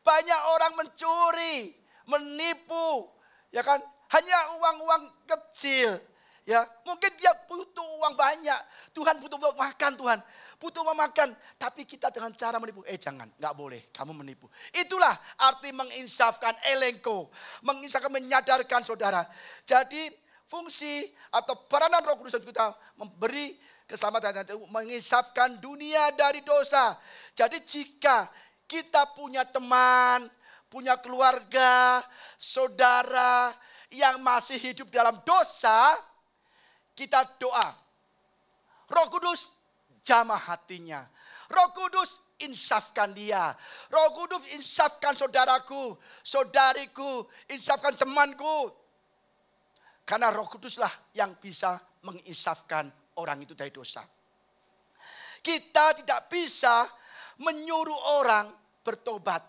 Banyak orang mencuri, menipu, ya kan, hanya uang-uang kecil. Ya, mungkin dia butuh uang banyak. Tuhan butuh makan Tuhan. Butuh makan, tapi kita dengan cara menipu. Jangan, gak boleh kamu menipu. Itulah arti menginsafkan, elenko. Menginsafkan, menyadarkan saudara. Jadi fungsi atau peranan Roh Kudus kita memberi keselamatan itu menginsafkan dunia dari dosa. Jadi jika kita punya teman, punya keluarga, saudara yang masih hidup dalam dosa, kita doa. Roh Kudus jamah hatinya. Roh Kudus insafkan dia. Roh Kudus insafkan saudaraku, saudariku, insafkan temanku. Karena Roh Kuduslah yang bisa menginsafkan orang itu dari dosa. Kita tidak bisa menyuruh orang bertobat,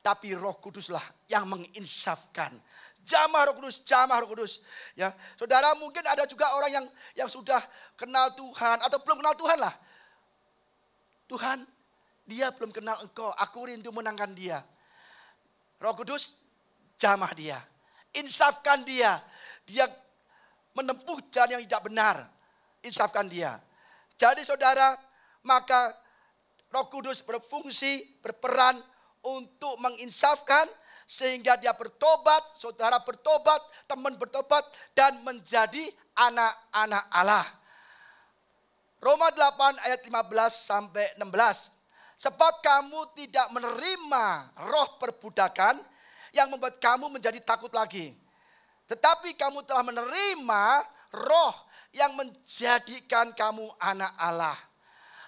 tapi Roh Kuduslah yang menginsafkan. Jamah Roh Kudus, jamah Roh Kudus. Ya, saudara, mungkin ada juga orang yang sudah kenal Tuhan atau belum kenal Tuhan lah. Tuhan, dia belum kenal Engkau, aku rindu menangkan dia. Roh Kudus, jamah dia, insafkan dia. Dia menempuh jalan yang tidak benar. Insafkan dia. Jadi saudara, maka Roh Kudus berfungsi, berperan untuk menginsafkan sehingga dia bertobat, saudara bertobat, teman bertobat dan menjadi anak-anak Allah. Roma 8 ayat 15 sampai 16. Sebab kamu tidak menerima roh perbudakan yang membuat kamu menjadi takut lagi. Tetapi kamu telah menerima roh yang menjadikan kamu anak Allah.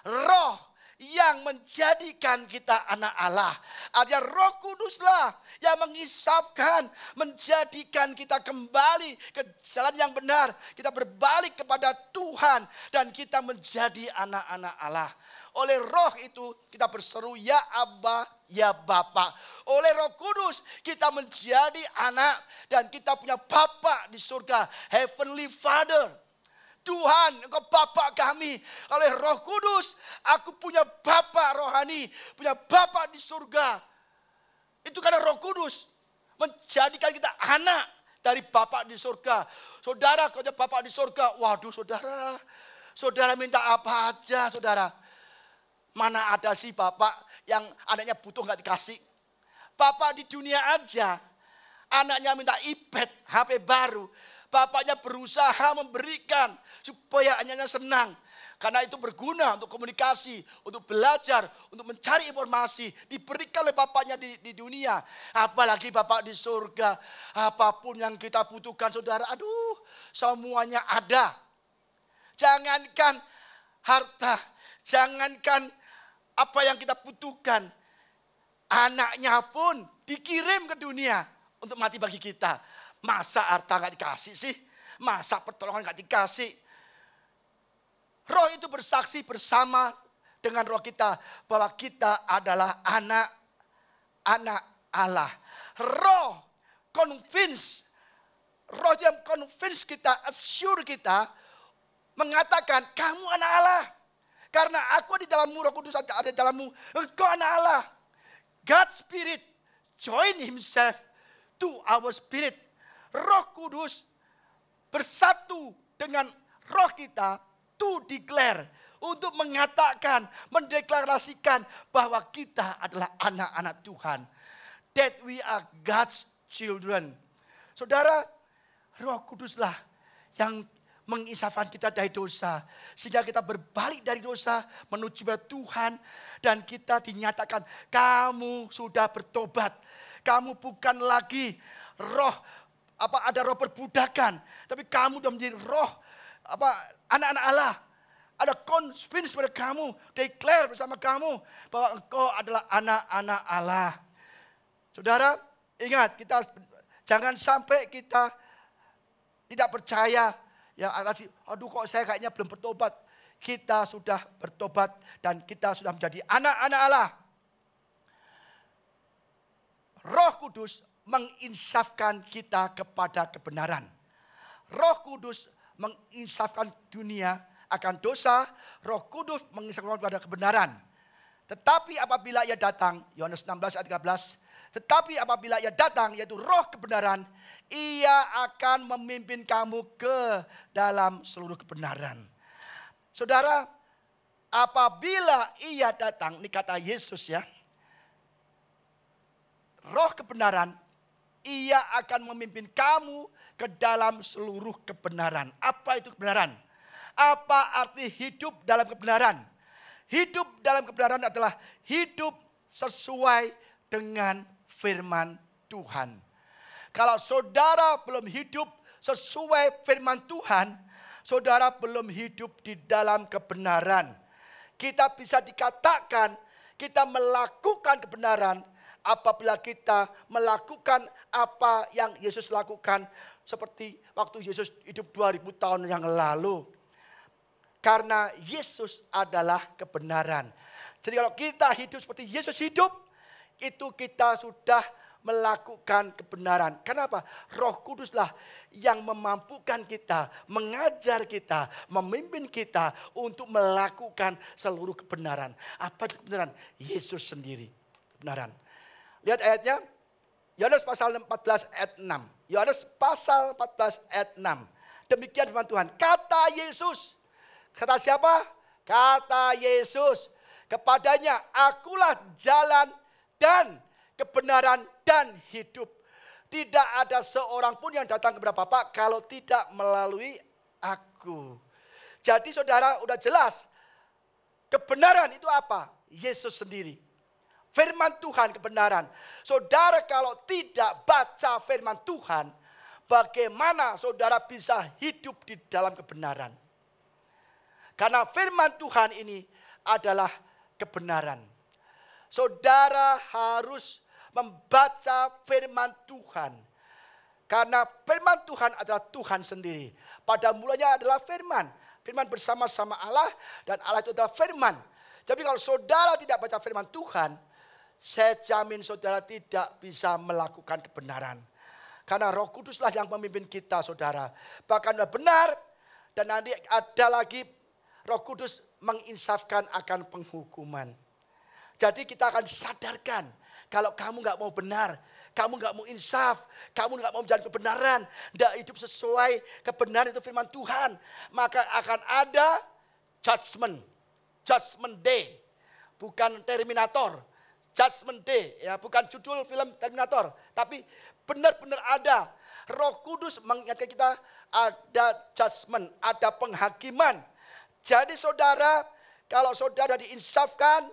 Roh yang menjadikan kita anak Allah. Artinya Roh Kuduslah yang mengisapkan, menjadikan kita kembali ke jalan yang benar. Kita berbalik kepada Tuhan dan kita menjadi anak-anak Allah. Oleh roh itu kita berseru ya Abba, ya Bapa. Oleh Roh Kudus kita menjadi anak dan kita punya Bapa di surga, Heavenly Father. Tuhan, Engkau Bapa kami. Oleh Roh Kudus, aku punya Bapa rohani, punya Bapa di surga. Itu karena Roh Kudus menjadikan kita anak dari Bapa di surga. Saudara, kalau Bapa di surga, waduh saudara, saudara minta apa aja saudara. Mana ada sih Bapak yang anaknya butuh gak dikasih. Bapak di dunia aja, anaknya minta iPad, HP baru. Bapaknya berusaha memberikan supaya anaknya senang. Karena itu berguna untuk komunikasi, untuk belajar, untuk mencari informasi. Diberikan oleh bapaknya di dunia. Apalagi Bapak di surga. Apapun yang kita butuhkan saudara, aduh semuanya ada. Jangankan harta, jangankan apa yang kita butuhkan. Anaknya pun dikirim ke dunia untuk mati bagi kita. Masa harta gak dikasih sih? Masa pertolongan gak dikasih? Roh itu bersaksi bersama dengan roh kita bahwa kita adalah anak-anak Allah. Roh convince, roh yang convince kita, assure kita, mengatakan kamu anak Allah. Karena aku di dalammu, Roh Kudus ada di dalammu, engkau anak Allah. God's Spirit join himself to our spirit. Roh Kudus bersatu dengan roh kita to declare, untuk mengatakan, mendeklarasikan bahwa kita adalah anak-anak Tuhan. That we are God's children. Saudara, Roh Kuduslah yang mengisafkan kita dari dosa. Sehingga kita berbalik dari dosa menuju kepada Tuhan. Dan kita dinyatakan kamu sudah bertobat. Kamu bukan lagi ada roh perbudakan. Tapi kamu sudah menjadi roh anak-anak Allah. ada convince pada kamu, declare bersama kamu bahwa engkau adalah anak-anak Allah. Saudara, ingat kita jangan sampai kita tidak percaya. Ya, aduh kok saya kayaknya belum bertobat. Kita sudah bertobat dan kita sudah menjadi anak-anak Allah. Roh Kudus menginsafkan kita kepada kebenaran. Roh Kudus menginsafkan dunia akan dosa. Roh Kudus menginsafkan kepada kebenaran. Tetapi apabila ia datang, Yohanes 16 ayat 13. Tetapi apabila ia datang, yaitu roh kebenaran, ia akan memimpin kamu ke dalam seluruh kebenaran. Saudara, apabila ia datang, ini kata Yesus ya. Roh kebenaran, ia akan memimpin kamu ke dalam seluruh kebenaran. Apa itu kebenaran? Apa arti hidup dalam kebenaran? Hidup dalam kebenaran adalah hidup sesuai dengan firman Tuhan. Kalau saudara belum hidup sesuai firman Tuhan, saudara belum hidup di dalam kebenaran. Kita bisa dikatakan kita melakukan kebenaran apabila kita melakukan apa yang Yesus lakukan seperti waktu Yesus hidup 2000 tahun yang lalu. Karena Yesus adalah kebenaran. Jadi kalau kita hidup seperti Yesus hidup, itu kita sudah melakukan kebenaran. Kenapa? Roh Kuduslah yang memampukan kita, mengajar kita, memimpin kita untuk melakukan seluruh kebenaran. Apa itu kebenaran? Yesus sendiri. Kebenaran. Lihat ayatnya. Yohanes pasal 14 ayat 6. Yohanes pasal 14 ayat 6. Demikian firman Tuhan. Kata Yesus. Kata siapa? Kata Yesus. Kepadanya, akulah jalan dan kebenaran dan hidup. Tidak ada seorang pun yang datang kepada Bapa kalau tidak melalui aku. Jadi saudara udah jelas. Kebenaran itu apa? Yesus sendiri. Firman Tuhan kebenaran. Saudara kalau tidak baca firman Tuhan, bagaimana saudara bisa hidup di dalam kebenaran? Karena firman Tuhan ini adalah kebenaran. Saudara harus membaca firman Tuhan. Karena firman Tuhan adalah Tuhan sendiri. Pada mulanya adalah firman. Firman bersama-sama Allah dan Allah itu adalah firman. Jadi kalau saudara tidak baca firman Tuhan, saya jamin saudara tidak bisa melakukan kebenaran. Karena Roh Kuduslah yang memimpin kita saudara. Bahkan benar dan nanti ada lagi Roh Kudus menginsafkan akan penghukuman. Jadi kita akan sadarkan kalau kamu gak mau benar, kamu gak mau insaf, kamu gak mau menjalani kebenaran, tidak hidup sesuai kebenaran itu firman Tuhan, maka akan ada judgment day, bukan Terminator. Judgment Day, ya bukan judul film Terminator, tapi benar-benar ada. Roh Kudus mengingatkan kita ada judgment, ada penghakiman. Jadi saudara, kalau saudara diinsafkan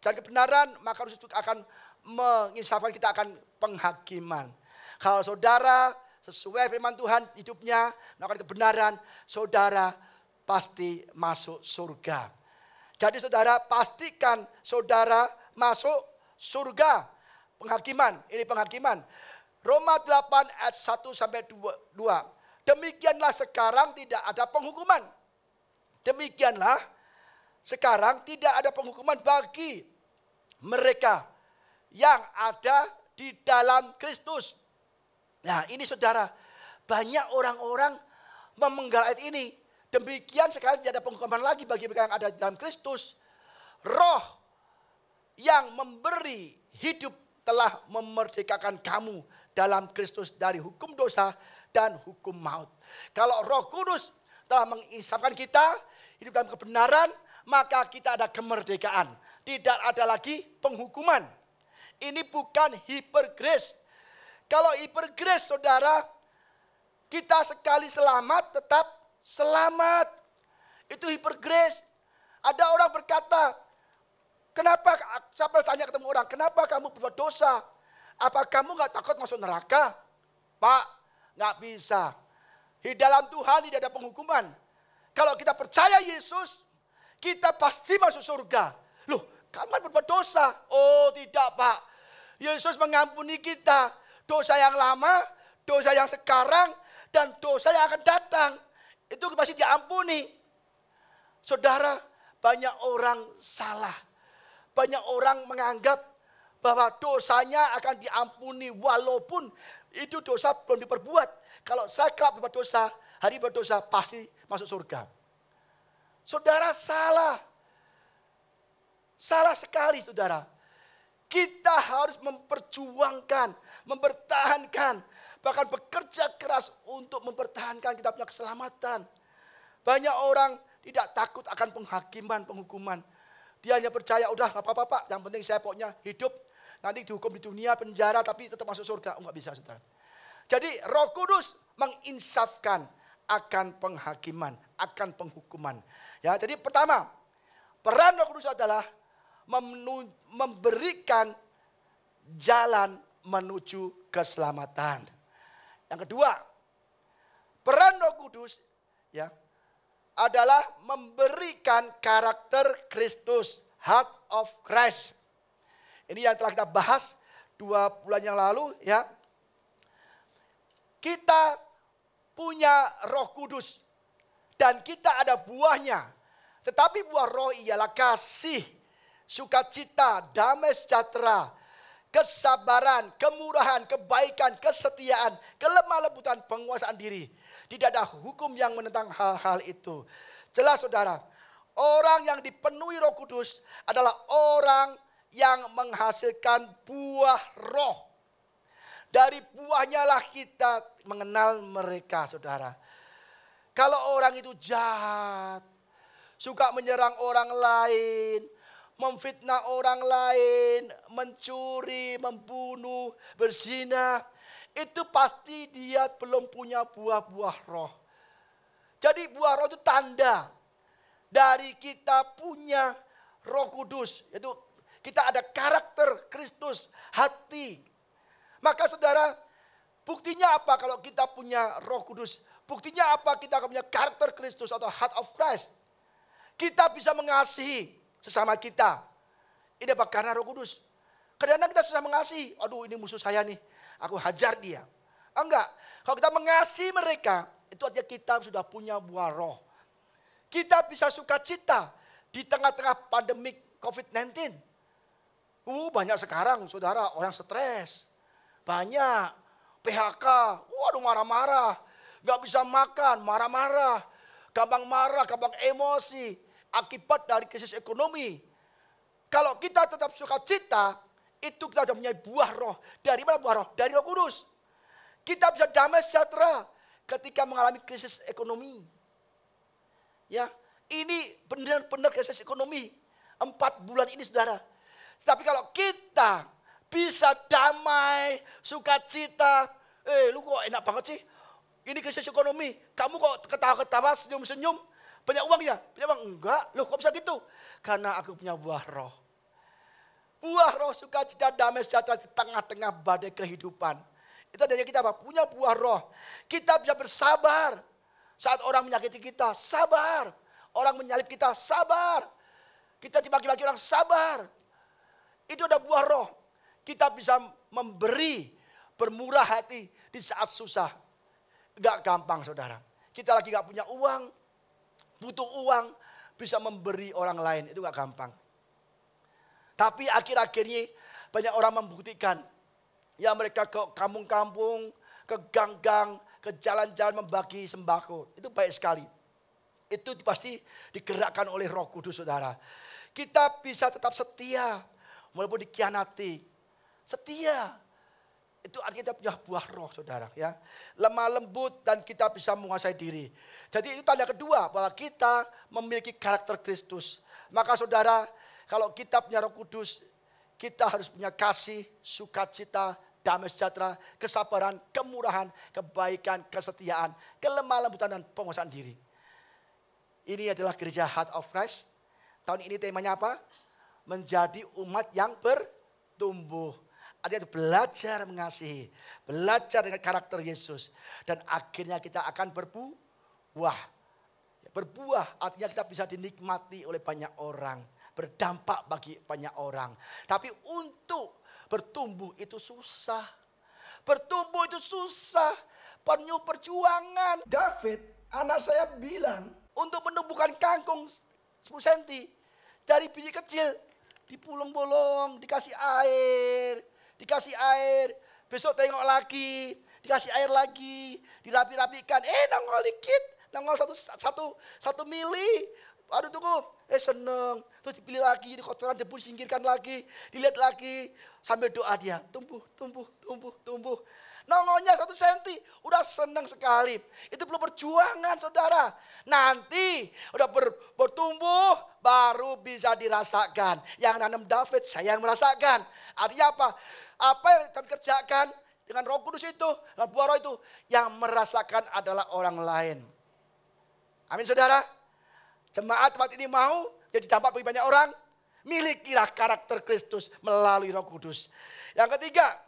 dan kebenaran, maka Roh itu akan menginsafkan kita akan penghakiman. Kalau saudara sesuai firman Tuhan hidupnya, melakukan kebenaran, saudara pasti masuk surga. Jadi saudara pastikan saudara masuk surga. Penghakiman, ini penghakiman. Roma 8 ayat 1 sampai 2. Demikianlah sekarang tidak ada penghukuman. Demikianlah sekarang tidak ada penghukuman bagi mereka yang ada di dalam Kristus. Nah ini saudara, banyak orang-orang memenggal ayat ini. Demikian sekarang tidak ada penghukuman lagi bagi mereka yang ada di dalam Kristus. Roh yang memberi hidup telah memerdekakan kamu dalam Kristus dari hukum dosa dan hukum maut. Kalau Roh Kudus telah menginsafkan kita hidup dalam kebenaran, maka kita ada kemerdekaan. Tidak ada lagi penghukuman. Ini bukan hipergrace. Kalau hipergrace saudara, kita sekali selamat tetap selamat. Itu hipergrace. Ada orang berkata, kenapa, saya bertanya ketemu orang, kenapa kamu berbuat dosa? Apa kamu gak takut masuk neraka? Pak, gak bisa. Di dalam Tuhan tidak ada penghukuman. Kalau kita percaya Yesus, kita pasti masuk surga. Loh, kamu kan berbuat dosa. Oh tidak Pak, Yesus mengampuni kita. Dosa yang lama, dosa yang sekarang, dan dosa yang akan datang. Itu pasti diampuni. Saudara, banyak orang salah. Banyak orang menganggap bahwa dosanya akan diampuni walaupun itu dosa belum diperbuat. Kalau saya kerap berbuat dosa, hari berdosa pasti masuk surga. Saudara salah. Salah sekali saudara. Kita harus memperjuangkan, mempertahankan, bahkan bekerja keras untuk mempertahankan kita punya keselamatan. Banyak orang tidak takut akan penghakiman, penghukuman. Dia hanya percaya, udah gak apa-apa Pak, yang penting saya pokoknya hidup, nanti dihukum di dunia, penjara, tapi tetap masuk surga. Enggak bisa saudara. Jadi Roh Kudus menginsafkan akan penghakiman, akan penghukuman. Ya, jadi pertama, peran Roh Kudus adalah memberikan jalan menuju keselamatan. Yang kedua, peran Roh Kudus ya adalah memberikan karakter Kristus, heart of Christ. Ini yang telah kita bahas 2 bulan yang lalu ya. Kita punya Roh Kudus dan kita ada buahnya. Tetapi buah Roh ialah kasih, sukacita, damai sejahtera, kesabaran, kemurahan, kebaikan, kesetiaan, kelemah lembutan, penguasaan diri. Tidak ada hukum yang menentang hal-hal itu. Jelas saudara, orang yang dipenuhi Roh Kudus adalah orang yang menghasilkan buah Roh. Dari buahnya lah kita mengenal mereka saudara. Kalau orang itu jahat, suka menyerang orang lain, memfitnah orang lain, mencuri, membunuh, berzina, itu pasti dia belum punya buah-buah roh. Jadi buah roh itu tanda dari kita punya Roh Kudus. Yaitu kita ada karakter Kristus, hati. Maka saudara, buktinya apa kalau kita punya Roh Kudus? Buktinya apa kita punya karakter Kristus atau heart of Christ? Kita bisa mengasihi sesama kita. Ini apa? Karena Roh Kudus. Kadang-kadang kita susah mengasihi. Aduh ini musuh saya nih, aku hajar dia. Enggak, kalau kita mengasihi mereka, itu artinya kita sudah punya buah roh. Kita bisa sukacita di tengah-tengah pandemik COVID-19. Banyak sekarang saudara orang stres. Banyak PHK, waduh marah-marah. Gak bisa makan, marah-marah. Gampang marah, gampang emosi. Akibat dari krisis ekonomi. Kalau kita tetap sukacita, itu kita sudah punya buah roh. Dari mana buah roh? Dari Roh Kudus. Kita bisa damai sejahtera ketika mengalami krisis ekonomi. Ya, ini benar-benar krisis ekonomi. 4 bulan ini saudara. Tapi kalau kita bisa damai, sukacita. Lu kok enak banget sih. Ini krisis ekonomi. Kamu kok ketawa-ketawa, senyum-senyum. Banyak uang ya? Banyak uang? Enggak. Loh kok bisa gitu? Karena aku punya buah roh. Buah roh sukacita, damai sejahtera di tengah-tengah badai kehidupan. Itu adanya kita apa? Punya buah roh. Kita bisa bersabar. Saat orang menyakiti kita, sabar. Orang menyalip kita, sabar. Kita dibagi-bagi orang, sabar. Itu ada buah roh. Kita bisa memberi, bermurah hati di saat susah. Gak gampang saudara. Kita lagi gak punya uang, butuh uang, bisa memberi orang lain. Itu gak gampang. Tapi akhir-akhir ini banyak orang membuktikan. Ya mereka ke kampung-kampung, ke gang-gang, ke jalan-jalan membagi sembako. Itu baik sekali. Itu pasti digerakkan oleh Roh Kudus saudara. Kita bisa tetap setia, walaupun dikhianati. Setia. Itu artinya kita punya buah roh saudara ya. Lemah lembut dan kita bisa menguasai diri. Jadi itu tanda kedua bahwa kita memiliki karakter Kristus. Maka saudara, kalau kita punya Roh Kudus, kita harus punya kasih, sukacita, damai sejahtera, kesabaran, kemurahan, kebaikan, kesetiaan, kelemah lembutan dan penguasaan diri. Ini adalah gereja Heart of Christ. Tahun ini temanya apa? Menjadi umat yang bertumbuh. Artinya belajar mengasihi, belajar dengan karakter Yesus. Dan akhirnya kita akan berbuah. Berbuah artinya kita bisa dinikmati oleh banyak orang. Berdampak bagi banyak orang. Tapi untuk bertumbuh itu susah. Bertumbuh itu susah. Penuh perjuangan. David, anak saya bilang, Untuk menumbuhkan kangkung 10 cm. Dari biji kecil. Dipulung-bolong, dikasih air. Besok tengok lagi. Dikasih air lagi. Dirapi-rapikan. Nongol dikit. Nongol satu mili. Aduh tunggu. Seneng. Terus dipilih lagi. Di kotoran debu singkirkan lagi. Dilihat lagi. Sambil doa dia. Tumbuh. Nongolnya 1 cm. Udah seneng sekali. Itu perlu perjuangan saudara. Nanti udah bertumbuh. Baru bisa dirasakan. Yang nanam David saya yang merasakan. Artinya apa? Apa yang kami kerjakan dengan Roh Kudus itu. Dengan buah roh itu. Yang merasakan adalah orang lain. Amin saudara. Jemaat tempat ini mau jadi dampak bagi banyak orang. Milikilah karakter Kristus melalui Roh Kudus. Yang ketiga.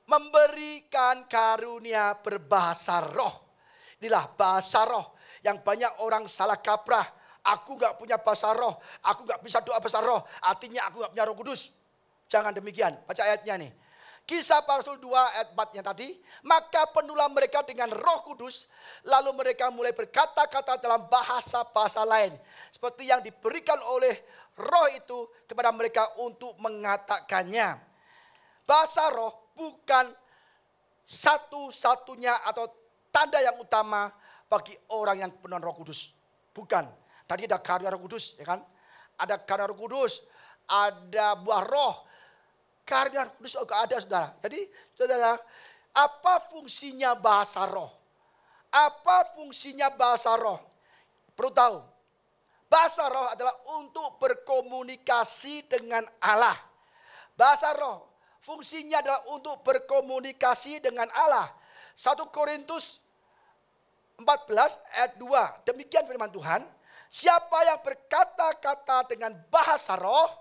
Memberikan karunia berbahasa roh. Inilah bahasa roh yang banyak orang salah kaprah. Aku gak punya bahasa roh. Aku gak bisa doa bahasa roh. Artinya aku gak punya Roh Kudus. Jangan demikian. Baca ayatnya nih. Kisah para Rasul 2 ayat 4 yang tadi. Maka penuhlah mereka dengan Roh Kudus. Lalu mereka mulai berkata-kata dalam bahasa-bahasa lain. Seperti yang diberikan oleh roh itu kepada mereka untuk mengatakannya. Bahasa roh bukan satu-satunya atau tanda yang utama bagi orang yang penuh Roh Kudus. Bukan. Tadi ada karya Roh Kudus, ya kan? Ada karya Roh Kudus, ada buah roh. Karya Roh Kudus juga ada, saudara. Jadi, saudara, apa fungsinya bahasa roh? Apa fungsinya bahasa roh? Perlu tahu. Bahasa roh adalah untuk berkomunikasi dengan Allah. Bahasa roh fungsinya adalah untuk berkomunikasi dengan Allah. 1 Korintus 14 ayat 2. Demikian firman Tuhan. Siapa yang berkata-kata dengan bahasa roh,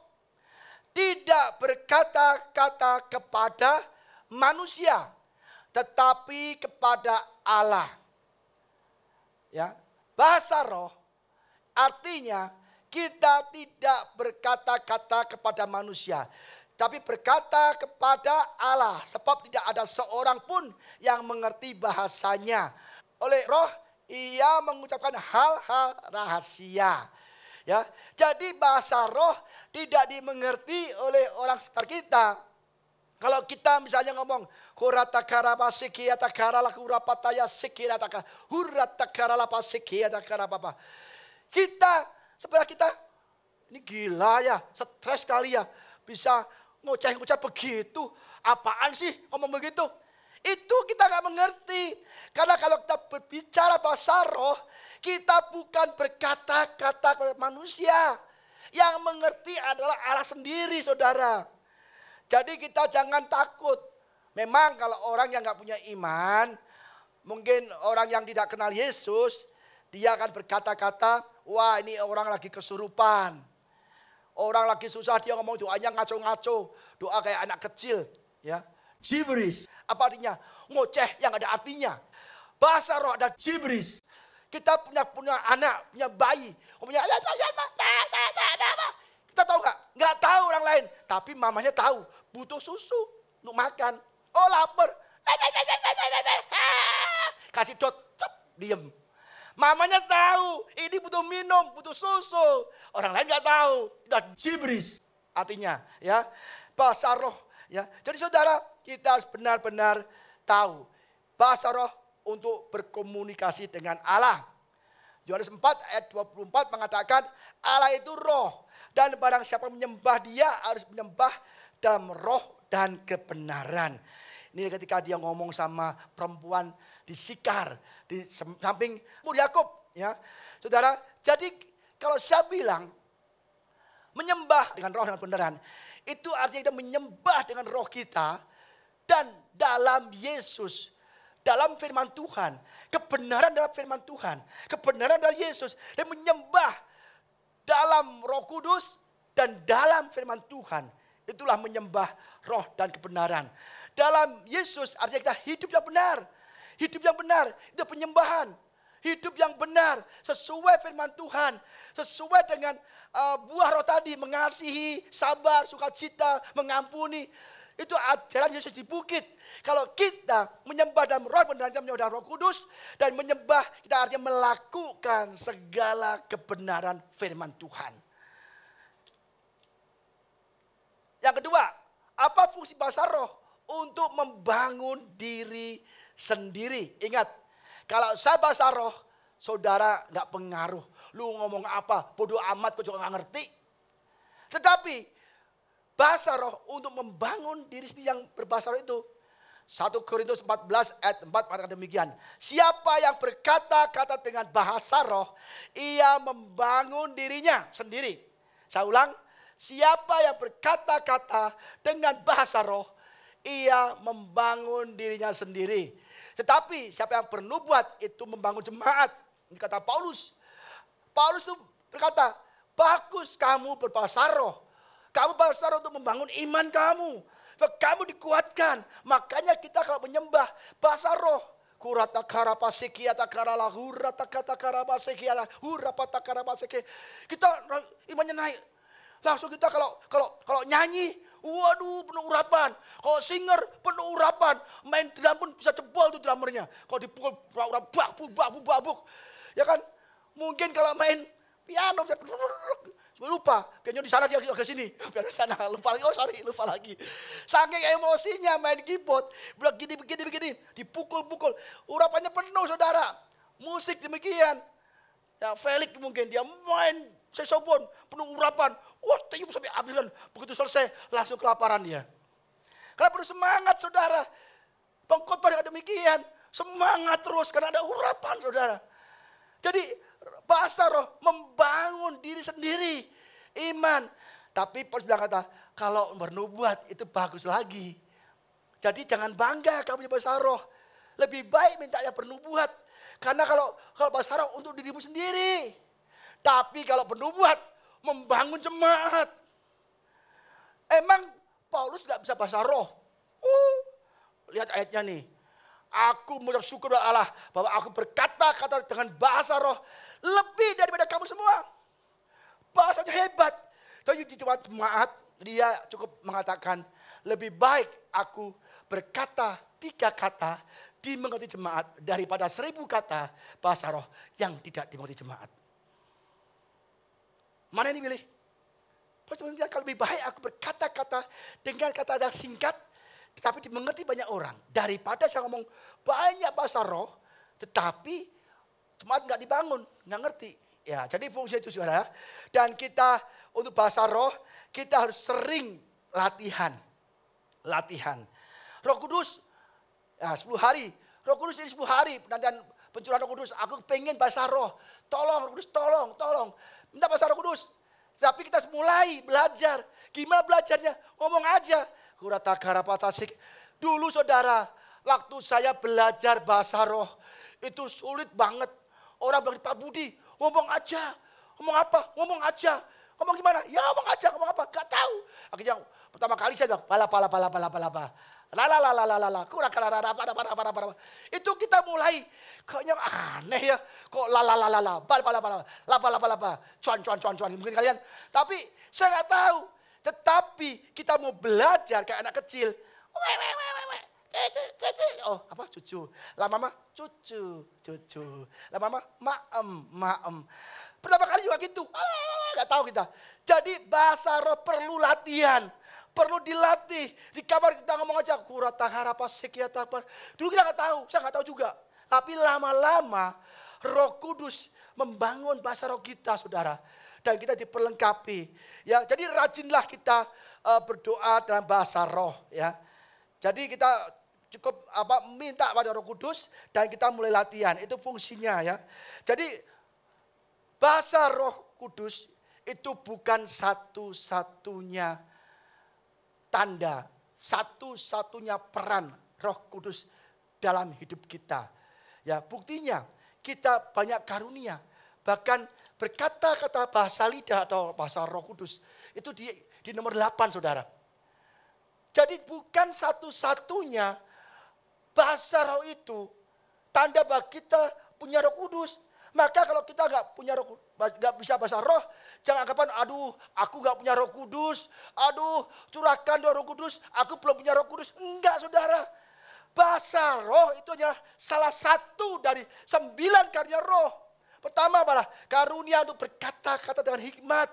tidak berkata-kata kepada manusia, tetapi kepada Allah. Ya, bahasa roh artinya kita tidak berkata-kata kepada manusia, tapi berkata kepada Allah. Sebab tidak ada seorang pun yang mengerti bahasanya. Oleh roh, ia mengucapkan hal-hal rahasia. Ya, jadi bahasa roh tidak dimengerti oleh orang sekitar kita. Kalau kita misalnya ngomong, kita, sebenarnya kita, ini gila ya, stres kali ya. Bisa ngoceh-ngoceh begitu. Apaan sih ngomong begitu? Itu kita gak mengerti. Karena kalau kita berbicara bahasa roh, kita bukan berkata-kata kepada manusia. Yang mengerti adalah Allah sendiri, saudara. Jadi kita jangan takut. Memang kalau orang yang gak punya iman, mungkin orang yang tidak kenal Yesus, dia akan berkata-kata, wah ini orang lagi kesurupan. Orang lagi susah, dia ngomong doanya ngaco-ngaco. Doa kayak anak kecil. Ya, gibberish. apa artinya? Ngoceh yang ada artinya. Bahasa roh ada gibberish. Kita punya anak, punya bayi. Kita tahu nggak? Nggak tahu orang lain. Tapi mamanya tahu. Butuh susu untuk makan. Oh lapar. Kasih dot, diem. Mamanya tahu. Ini butuh minum, butuh susu. Orang lain nggak tahu. Udah Gibberish. artinya, ya, bahasa roh. Ya, jadi saudara, kita harus benar-benar tahu bahasa roh untuk berkomunikasi dengan Allah. Yohanes 4 ayat 24 mengatakan Allah itu roh. Dan barang siapa menyembah dia harus menyembah dalam roh dan kebenaran. Ini ketika dia ngomong sama perempuan di Sikar. Di samping Yakub. Ya. Saudara, jadi kalau saya bilang menyembah dengan roh dan kebenaran. Itu artinya kita menyembah dengan roh kita. Dan dalam Yesus. Dalam firman Tuhan. Kebenaran dalam firman Tuhan. Kebenaran dalam Yesus. Dan menyembah dalam Roh Kudus dan dalam firman Tuhan. Itulah menyembah roh dan kebenaran. Dalam Yesus artinya kita hidup yang benar. Hidup yang benar itu penyembahan. hidup yang benar, sesuai firman Tuhan, sesuai dengan buah roh tadi, mengasihi, sabar, sukacita, mengampuni. Itu ajaran Yesus di bukit. Kalau kita menyembah dalam roh benar, kita menyembah dalam Roh Kudus, dan menyembah kita artinya melakukan segala kebenaran firman Tuhan. Yang kedua, apa fungsi bahasa roh? Untuk membangun diri sendiri. Ingat, kalau saya bahasa roh, saudara gak pengaruh. Lu ngomong apa, bodoh amat, kau juga gak ngerti. Tetapi, bahasa roh untuk membangun diri sendiri yang berbahasa roh itu. 1 Korintus 14 ayat 4 mengatakan demikian. Siapa yang berkata-kata dengan bahasa roh, ia membangun dirinya sendiri. Saya ulang, siapa yang berkata-kata dengan bahasa roh, ia membangun dirinya sendiri. Tetapi siapa yang bernubuat itu membangun jemaat. Ini kata Paulus. Paulus itu berkata, bagus kamu berbahasa roh. Kamu bahasa roh untuk membangun iman kamu. Kamu dikuatkan. Makanya kita kalau menyembah bahasa roh. Kurata karapa sekiata karala hurata kata karapa sekiata hurapata karapa sekiata. Kita imannya naik. Langsung kita kalau nyanyi, waduh penuh urapan. Kalau singer penuh urapan. Main drum pun bisa jebol tuh drummernya. Kalau dipukul babuk. Ya kan? Mungkin kalau main piano lupa, piano di sana dia ke sini, piano di sana lupa lagi. Saking emosinya main keyboard, begini, dipukul-pukul, urapannya penuh saudara. Musik demikian, ya Felix mungkin dia main saxophone penuh urapan, wah tiup sampai habisan, begitu selesai langsung kelaparan dia. Karena perlu semangat saudara, pengkhotbah demikian, semangat terus karena ada urapan saudara. Jadi bahasa roh membangun diri sendiri, iman. Tapi Paulus bilang kata, kalau bernubuat itu bagus lagi. Jadi jangan bangga kamu punya bahasa roh. Lebih baik minta yang bernubuat. Karena kalau bahasa roh untuk dirimu sendiri. Tapi kalau bernubuat membangun jemaat. Emang Paulus gak bisa bahasa roh? Lihat ayatnya nih. Aku bersyukur kepada Allah bahwa aku berkata-kata dengan bahasa roh lebih daripada kamu semua. Bahasanya hebat. Tapi di tempat jemaat dia cukup mengatakan lebih baik aku berkata 3 kata dimengerti jemaat daripada 1000 kata bahasa roh yang tidak dimengerti jemaat. Mana ini pilih? Kalau lebih baik aku berkata-kata dengan kata yang singkat tetapi dimengerti banyak orang. Daripada saya ngomong banyak bahasa roh, tetapi jemaat nggak dibangun, nggak ngerti. Ya, jadi fungsi itu saudara. Dan kita untuk bahasa roh, kita harus sering latihan. Roh Kudus, ya 10 hari. Roh Kudus ini 10 hari, penantian pencurahan Roh Kudus. Aku pengen bahasa roh. Tolong Roh Kudus, tolong. Minta bahasa Roh Kudus. Tapi kita mulai belajar. Gimana belajarnya? Ngomong aja. Kurata karapatasik. Dulu saudara, waktu saya belajar bahasa roh, itu sulit banget. Orang bilang, Pak Budi, ngomong aja. Ngomong apa? Ngomong aja. Ngomong gimana? Ya ngomong aja, ngomong apa? Gak tahu. Akhirnya pertama kali saya bilang, pala. Lala. Itu kita mulai, kayaknya aneh ya. Kok lala. Lapa. Cuan. Mungkin kalian. Tapi saya gak tahu. Tetapi kita mau belajar kayak anak kecil. Oh, apa? Cucu. Lama-lama cucu. Lama-lama maem. Pertama kali juga gitu. Gak tahu kita. Jadi bahasa roh perlu latihan. Perlu dilatih. Di kamar kita ngomong aja. Kurata harapa sekiata. Dulu kita gak tahu. Saya gak tahu juga. Tapi lama-lama Roh Kudus membangun bahasa roh kita saudara. Dan kita diperlengkapi. Ya, jadi rajinlah kita berdoa dalam bahasa roh. Ya, jadi kita cukup minta pada Roh Kudus dan kita mulai latihan. Itu fungsinya ya. Jadi bahasa Roh Kudus itu bukan satu-satunya tanda, satu-satunya peran Roh Kudus dalam hidup kita. Ya, buktinya kita banyak karunia. Bahkan berkata-kata bahasa lidah atau bahasa Roh Kudus itu di nomor 8 saudara. Jadi bukan satu-satunya bahasa roh itu tanda bahwa kita punya Roh Kudus. Maka kalau kita nggak bisa bahasa roh, jangan anggapan, aduh, aku nggak punya Roh Kudus, aduh, curahkan Roh Kudus, aku belum punya Roh Kudus. Enggak, saudara. Bahasa roh itu adalah salah satu dari 9 karunia roh. Pertama adalah karunia untuk berkata-kata dengan hikmat.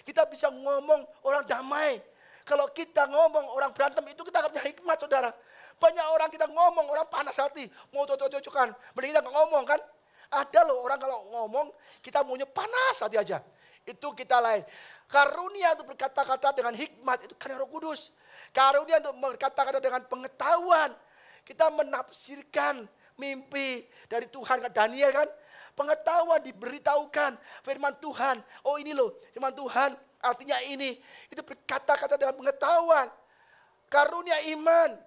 Kita bisa ngomong orang damai. Kalau kita ngomong orang berantem itu kita nggak punya hikmat, saudara. Banyak orang kita ngomong orang panas hati, mau cocok-cocokan, mending kita nggak ngomong kan. Ada loh orang kalau ngomong kita maunya panas hati aja. Itu kita lain. Karunia untuk berkata-kata dengan hikmat itu karena Roh Kudus. Karunia untuk berkata-kata dengan pengetahuan. Kita menafsirkan mimpi dari Tuhan ke Daniel kan. Pengetahuan diberitahukan firman Tuhan. Oh ini loh firman Tuhan artinya ini. Itu berkata-kata dengan pengetahuan. Karunia iman.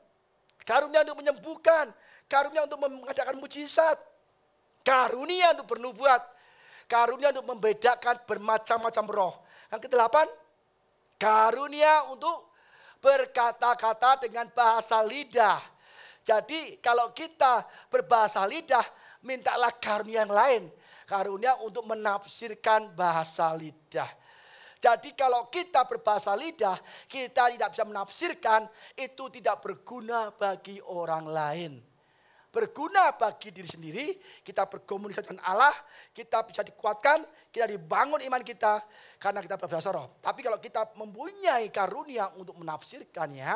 Karunia untuk menyembuhkan. Karunia untuk mengadakan mujizat. Karunia untuk bernubuat. Karunia untuk membedakan bermacam-macam roh. Yang ke-8, karunia untuk berkata-kata dengan bahasa lidah. Jadi kalau kita berbahasa lidah, mintalah karunia yang lain. Karunia untuk menafsirkan bahasa lidah. Jadi kalau kita berbahasa lidah, kita tidak bisa menafsirkan, itu tidak berguna bagi orang lain. Berguna bagi diri sendiri, kita berkomunikasi dengan Allah, kita bisa dikuatkan, kita dibangun iman kita, karena kita berbahasa roh. Tapi kalau kita mempunyai karunia untuk menafsirkannya,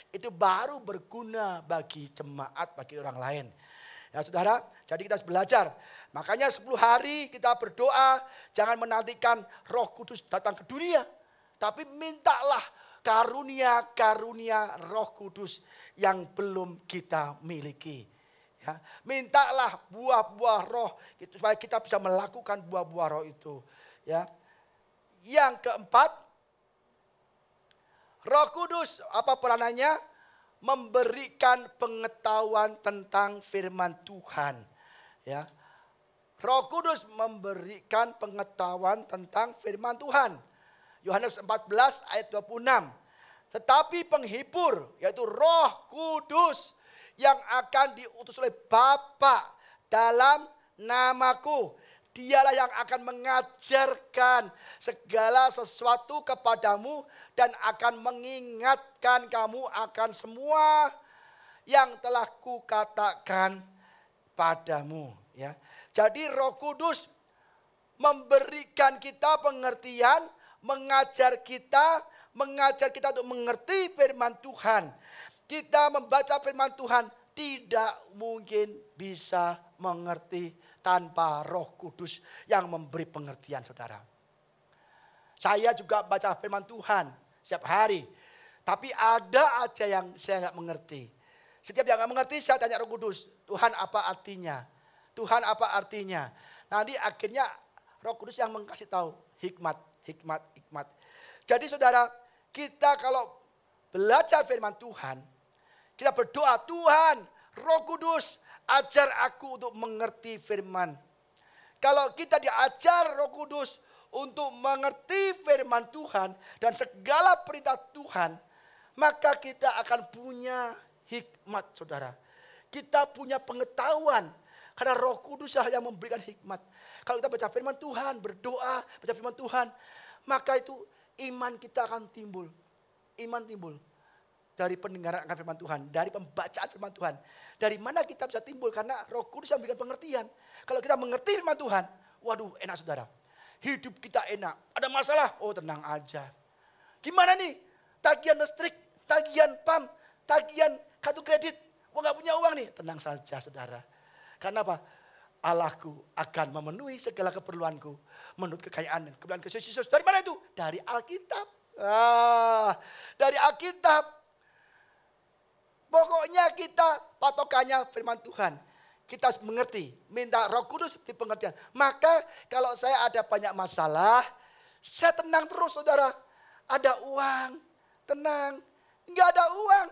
itu baru berguna bagi jemaat, bagi orang lain. Ya saudara, jadi kita harus belajar. Makanya 10 hari kita berdoa, jangan menantikan Roh Kudus datang ke dunia. Tapi mintalah karunia-karunia Roh Kudus yang belum kita miliki. Ya, mintalah buah-buah roh supaya kita bisa melakukan buah-buah roh itu. Ya. Yang keempat, Roh Kudus apa peranannya? Memberikan pengetahuan tentang firman Tuhan. Ya. Roh Kudus memberikan pengetahuan tentang firman Tuhan. Yohanes 14 ayat 26. Tetapi penghibur yaitu Roh Kudus yang akan diutus oleh Bapa dalam namaku. Dialah yang akan mengajarkan segala sesuatu kepadamu dan akan mengingatkan kamu akan semua yang telah kukatakan padamu. Ya. Jadi Roh Kudus memberikan kita pengertian, mengajar kita untuk mengerti firman Tuhan. Kita membaca firman Tuhan tidak mungkin bisa mengerti tanpa Roh Kudus yang memberi pengertian, saudara. Saya juga baca firman Tuhan setiap hari. Tapi ada aja yang saya nggak mengerti. Setiap yang nggak mengerti saya tanya Roh Kudus. Tuhan apa artinya? Tuhan apa artinya? Nanti akhirnya Roh Kudus yang mengkasih tahu hikmat. Jadi saudara, kita kalau belajar firman Tuhan, kita berdoa, Tuhan, Roh Kudus, ajar aku untuk mengerti firman. Kalau kita diajar Roh Kudus untuk mengerti firman Tuhan dan segala perintah Tuhan, maka kita akan punya hikmat, saudara. Kita punya pengetahuan, karena Roh Kudus lah yang memberikan hikmat. Kalau kita baca firman Tuhan, berdoa, baca firman Tuhan, maka itu iman kita akan timbul. Iman timbul. Dari pendengaran akan firman Tuhan, dari pembacaan firman Tuhan. Dari mana kita bisa timbul? Karena Roh Kudus yang memberikan pengertian. Kalau kita mengerti firman Tuhan, waduh enak saudara. Hidup kita enak. Ada masalah? Oh tenang aja. Gimana nih? Tagihan listrik, tagihan PAM, tagihan kartu kredit. Wah gak punya uang nih. Tenang saja saudara. Karena apa? Allahku akan memenuhi segala keperluanku. Menurut kekayaan dan kemuliaan Kristus Yesus. Dari mana itu? Dari Alkitab. Dari Alkitab. Pokoknya kita patokannya firman Tuhan. Kita harus mengerti. Minta Roh Kudus di pengertian. Maka kalau saya ada banyak masalah, saya tenang terus saudara. Ada uang, tenang. Enggak ada uang,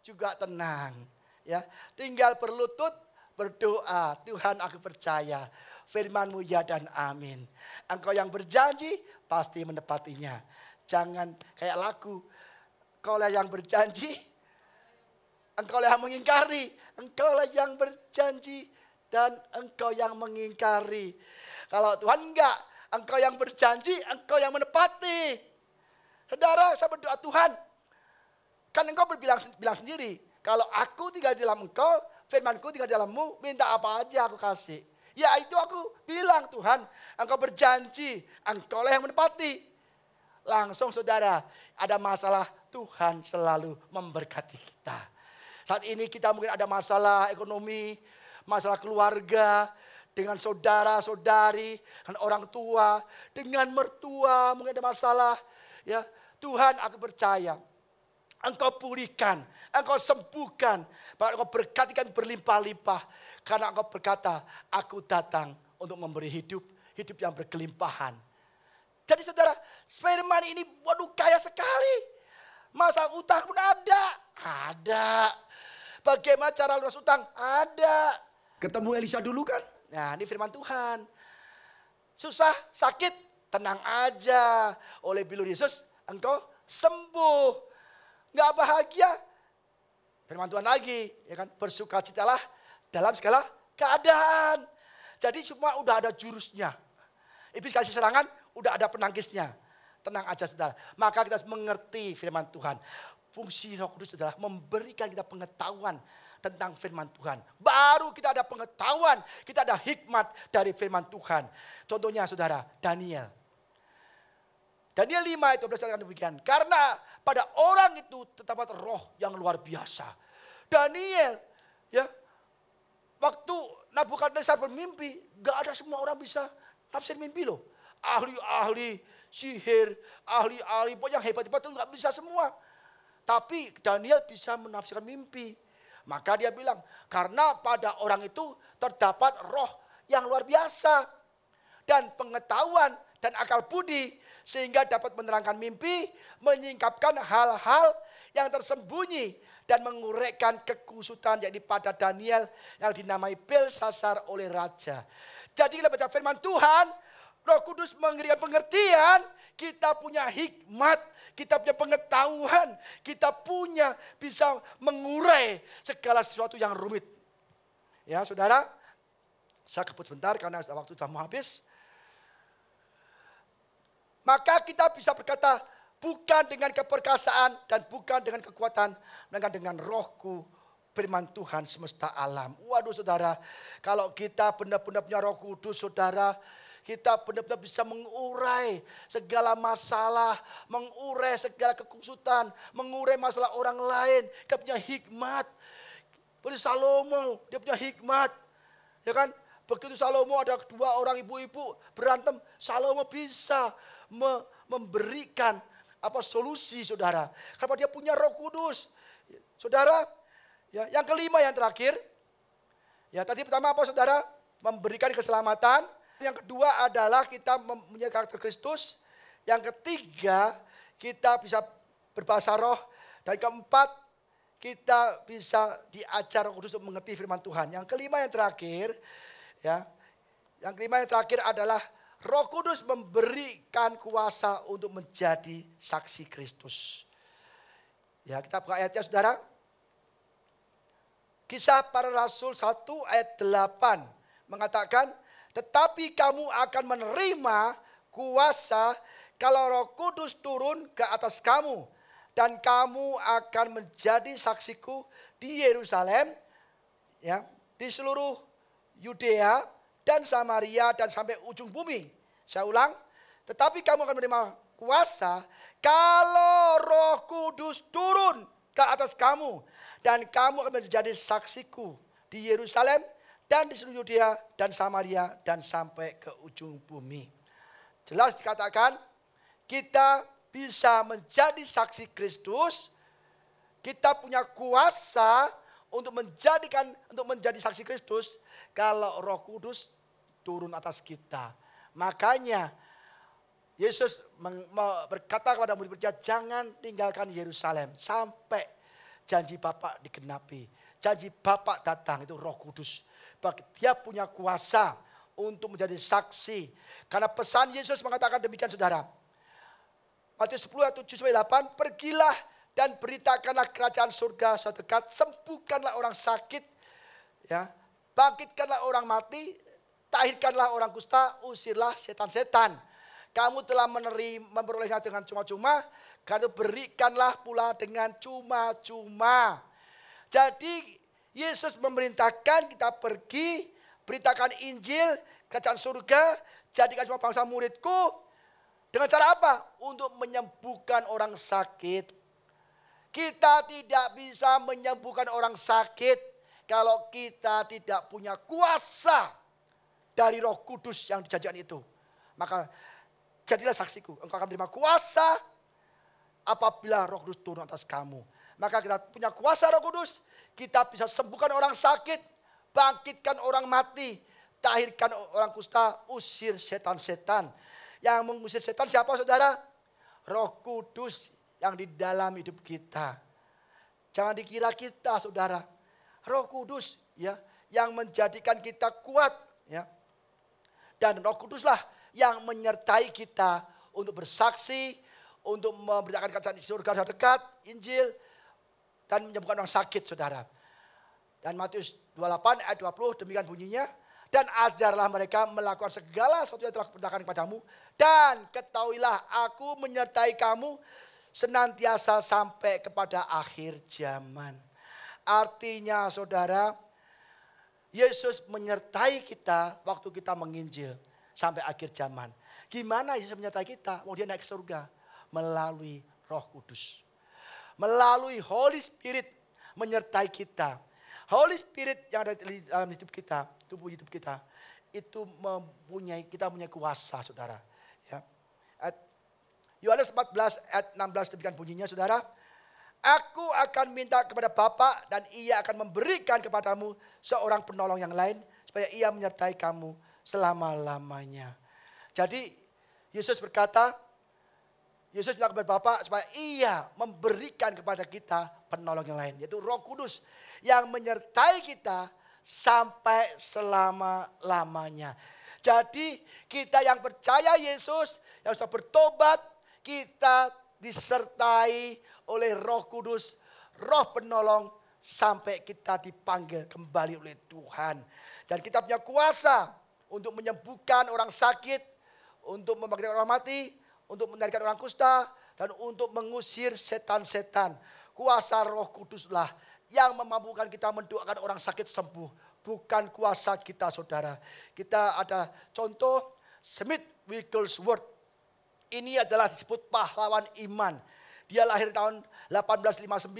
juga tenang. Ya, tinggal berlutut, berdoa. Tuhan aku percaya. Firman-Mu ya dan amin. Engkau yang berjanji pasti menepatinya. Jangan kayak lagu. Engkaulah yang berjanji. Engkaulah yang mengingkari, engkaulah yang berjanji, dan engkau yang mengingkari. Kalau Tuhan enggak, engkau yang berjanji, engkau yang menepati. Saudara, saya berdoa Tuhan, kan engkau bilang sendiri, kalau aku tinggal di dalam engkau, firmanku tinggal di dalammu, minta apa aja aku kasih. Ya itu aku bilang Tuhan, engkau berjanji, engkaulah yang menepati. Langsung saudara, ada masalah, Tuhan selalu memberkati kita. Saat ini kita mungkin ada masalah ekonomi, masalah keluarga, dengan saudara-saudari, dengan orang tua, dengan mertua mungkin ada masalah. Ya, Tuhan aku percaya, engkau pulihkan, engkau sembuhkan, bahkan engkau berkati kami berlimpah-limpah. Karena engkau berkata, aku datang untuk memberi hidup, hidup yang berkelimpahan. Jadi saudara, firman ini waduh kaya sekali. Masalah utang pun ada. Bagaimana cara lunas utang? Ada. Ketemu Elisa dulu kan? Nah ini firman Tuhan. Susah, sakit, tenang aja. Oleh bilur Yesus, engkau sembuh. Gak bahagia. Firman Tuhan lagi, ya kan? Bersukacitalah dalam segala keadaan. Jadi semua udah ada jurusnya. Iblis kasih serangan, udah ada penangkisnya. Tenang aja saudara. Maka kita harus mengerti firman Tuhan. Fungsi Roh Kudus adalah memberikan kita pengetahuan tentang firman Tuhan. Baru kita ada pengetahuan, kita ada hikmat dari firman Tuhan. Contohnya saudara, Daniel. Daniel 5 itu berdasarkan demikian. Karena pada orang itu terdapat roh yang luar biasa. Daniel, ya, waktu Nabukadnezar bermimpi, gak ada semua orang bisa nafsir mimpi loh. Ahli-ahli sihir, ahli-ahli pokoknya hebat-hebat itu gak bisa semua. Tapi Daniel bisa menafsirkan mimpi. Maka dia bilang, karena pada orang itu terdapat roh yang luar biasa. Dan pengetahuan dan akal budi. Sehingga dapat menerangkan mimpi, menyingkapkan hal-hal yang tersembunyi. Dan menguraikan kekusutan yakni pada Daniel yang dinamai Belsasar oleh raja. Jadi kita baca firman Tuhan, Roh Kudus memberikan pengertian, kita punya hikmat, kita punya pengetahuan, kita punya bisa mengurai segala sesuatu yang rumit. Ya saudara, saya kebut sebentar karena waktu sudah mau habis. Maka kita bisa berkata, bukan dengan keperkasaan dan bukan dengan kekuatan, melainkan dengan rohku, firman Tuhan semesta alam. Waduh saudara, kalau kita benar-benar punya Roh Kudus saudara, kita benar-benar bisa mengurai segala masalah, mengurai segala kekusutan, mengurai masalah orang lain. Kita punya hikmat. Seperti Salomo, dia punya hikmat. Ya kan? Begitu Salomo ada dua orang ibu-ibu berantem, Salomo bisa memberikan solusi saudara. Karena dia punya Roh Kudus. Saudara, ya, yang kelima yang terakhir. Ya, tadi pertama apa saudara? Memberikan keselamatan. Yang kedua adalah kita mempunyai karakter Kristus. Yang ketiga, kita bisa berbahasa roh. Dan keempat, kita bisa diajar Roh Kudus untuk mengerti firman Tuhan. Yang kelima yang terakhir, ya, yang kelima yang terakhir adalah Roh Kudus memberikan kuasa untuk menjadi saksi Kristus. Ya, kita buka ayatnya saudara. Kisah Para Rasul 1 ayat 8 mengatakan, tetapi kamu akan menerima kuasa kalau Roh Kudus turun ke atas kamu. Dan kamu akan menjadi saksiku di Yerusalem, ya, di seluruh Yudea dan Samaria dan sampai ujung bumi. Saya ulang, tetapi kamu akan menerima kuasa kalau Roh Kudus turun ke atas kamu. Dan kamu akan menjadi saksiku di Yerusalem dan di seluruh Yudea dan Samaria dan sampai ke ujung bumi. Jelas dikatakan kita bisa menjadi saksi Kristus. Kita punya kuasa untuk menjadi saksi Kristus kalau Roh Kudus turun atas kita. Makanya Yesus berkata kepada murid-muridnya, jangan tinggalkan Yerusalem sampai janji Bapa digenapi. Janji Bapa datang, itu Roh Kudus. Dia punya kuasa untuk menjadi saksi. Karena pesan Yesus mengatakan demikian saudara. Matius 10 ayat 7-8, pergilah dan beritakanlah kerajaan surga sudah dekat, sembuhkanlah orang sakit, ya, bangkitkanlah orang mati, tahirkanlah orang kusta, usirlah setan-setan. Kamu telah memperolehnya dengan cuma-cuma, karena berikanlah pula dengan cuma-cuma. Jadi Yesus memerintahkan kita pergi, beritakan Injil, kerajaan surga, jadikan semua bangsa muridku. Dengan cara apa? Untuk menyembuhkan orang sakit. Kita tidak bisa menyembuhkan orang sakit kalau kita tidak punya kuasa dari Roh Kudus yang dijanjikan itu. Maka jadilah saksiku, engkau akan menerima kuasa apabila Roh Kudus turun atas kamu. Maka kita punya kuasa Roh Kudus, kita bisa sembuhkan orang sakit, bangkitkan orang mati, tahirkan orang kusta, usir setan-setan. Yang mengusir setan siapa saudara? Roh Kudus yang di dalam hidup kita. Jangan dikira kita saudara. Roh Kudus ya yang menjadikan kita kuat ya. Dan Roh Kuduslah yang menyertai kita untuk bersaksi, untuk memberitakan kerajaan surga dekat, Injil, dan menyembuhkan orang sakit saudara. Dan Matius 28 ayat 20 demikian bunyinya. Dan ajarlah mereka melakukan segala sesuatu yang telah kuperintahkan kepadamu. Dan ketahuilah aku menyertai kamu senantiasa sampai kepada akhir zaman. Artinya saudara, Yesus menyertai kita waktu kita menginjil sampai akhir zaman. Gimana Yesus menyertai kita? Dia naik ke surga melalui Roh Kudus. Melalui Holy Spirit menyertai kita. Holy Spirit yang ada di dalam hidup kita, tubuh hidup kita, itu kita punya kuasa saudara. Ya. Yohanes 14 ayat 16 demikian bunyinya saudara. Aku akan minta kepada Bapa dan ia akan memberikan kepadamu seorang penolong yang lain supaya ia menyertai kamu selama-lamanya. Jadi Yesus berkata, Yesus bilang kepada Bapa supaya ia memberikan kepada kita penolong yang lain, yaitu Roh Kudus yang menyertai kita sampai selama-lamanya. Jadi kita yang percaya Yesus, yang sudah bertobat, kita disertai oleh Roh Kudus, Roh penolong sampai kita dipanggil kembali oleh Tuhan. Dan kita punya kuasa untuk menyembuhkan orang sakit, untuk membangkitkan orang mati, untuk menarikan orang kusta, dan untuk mengusir setan-setan. Kuasa Roh Kuduslah yang memampukan kita mendoakan orang sakit sembuh. Bukan kuasa kita saudara. Kita ada contoh Smith Wigglesworth. Ini adalah disebut pahlawan iman. Dia lahir tahun 1859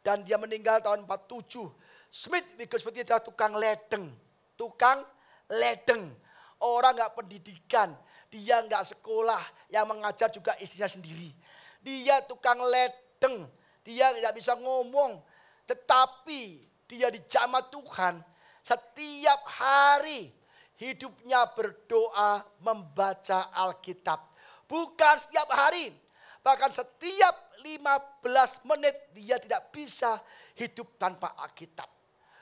dan dia meninggal tahun 47. Smith Wigglesworth itu adalah tukang ledeng. Tukang ledeng. Orang gak pendidikan. Dia gak sekolah. Yang mengajar juga istrinya sendiri. Dia tukang ledeng. Dia gak bisa ngomong. Tetapi dia dijamah Tuhan setiap hari hidupnya berdoa membaca Alkitab. Bukan setiap hari, bahkan setiap 15 menit dia tidak bisa hidup tanpa Alkitab.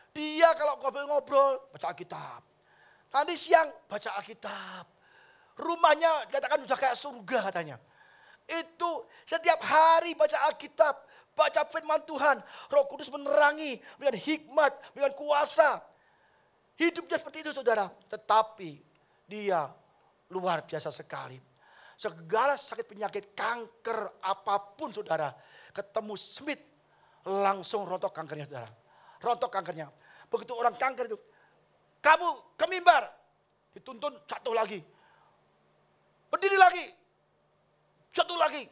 Dia kalau ngobrol-ngobrol baca Alkitab. Nanti siang baca Alkitab. Rumahnya dikatakan sudah kayak surga katanya. Itu setiap hari baca Alkitab. Baca firman Tuhan, Roh Kudus menerangi, dengan hikmat, dengan kuasa. Hidupnya seperti itu saudara. Tetapi dia luar biasa sekali. Segala sakit penyakit, kanker apapun saudara. Ketemu Smith, langsung rontok kankernya saudara. Rontok kankernya. Begitu orang kanker itu, kamu ke mimbar. Dituntun jatuh lagi. Berdiri lagi. Jatuh lagi.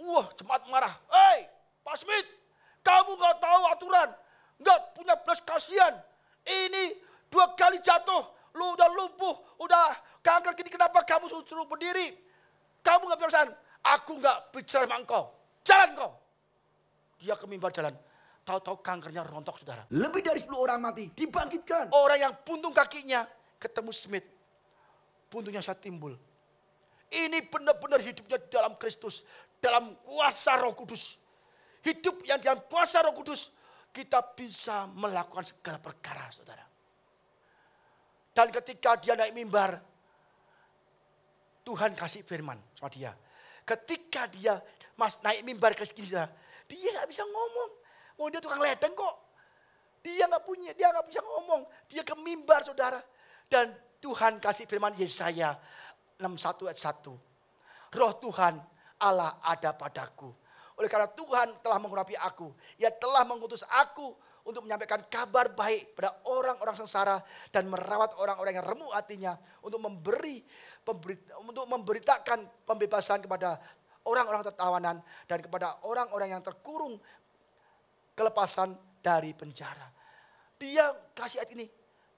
Wah jemaat marah. Hei! Pak Smith, kamu gak tahu aturan, gak punya belas kasihan. Ini 2 kali jatuh, lu udah lumpuh, udah kanker gini, kenapa kamu suruh berdiri? Kamu gak perasaan, aku gak bicara sama engkau, jalan kau. Dia ke mimbar jalan, tahu-tahu kankernya rontok saudara. Lebih dari 10 orang mati, dibangkitkan. Orang yang buntung kakinya, ketemu Smith, buntungnya saya timbul. Ini benar-benar hidupnya dalam Kristus, dalam kuasa Roh Kudus. Hidup yang dalam kuasa Roh Kudus, kita bisa melakukan segala perkara, saudara. Dan ketika dia naik mimbar, Tuhan kasih firman sama dia. Ketika dia naik mimbar ke sini, dia gak bisa ngomong. Dia tukang ledeng kok. Dia nggak bisa ngomong. Dia ke mimbar, saudara. Dan Tuhan kasih firman Yesaya 61 ayat 1. Roh Tuhan Allah ada padaku. Oleh karena Tuhan telah mengurapi aku. Ia telah mengutus aku untuk menyampaikan kabar baik pada orang-orang sengsara dan merawat orang-orang yang remuk hatinya, untuk memberitakan pembebasan kepada orang-orang tertawanan dan kepada orang-orang yang terkurung kelepasan dari penjara. Dia kasih ayat ini.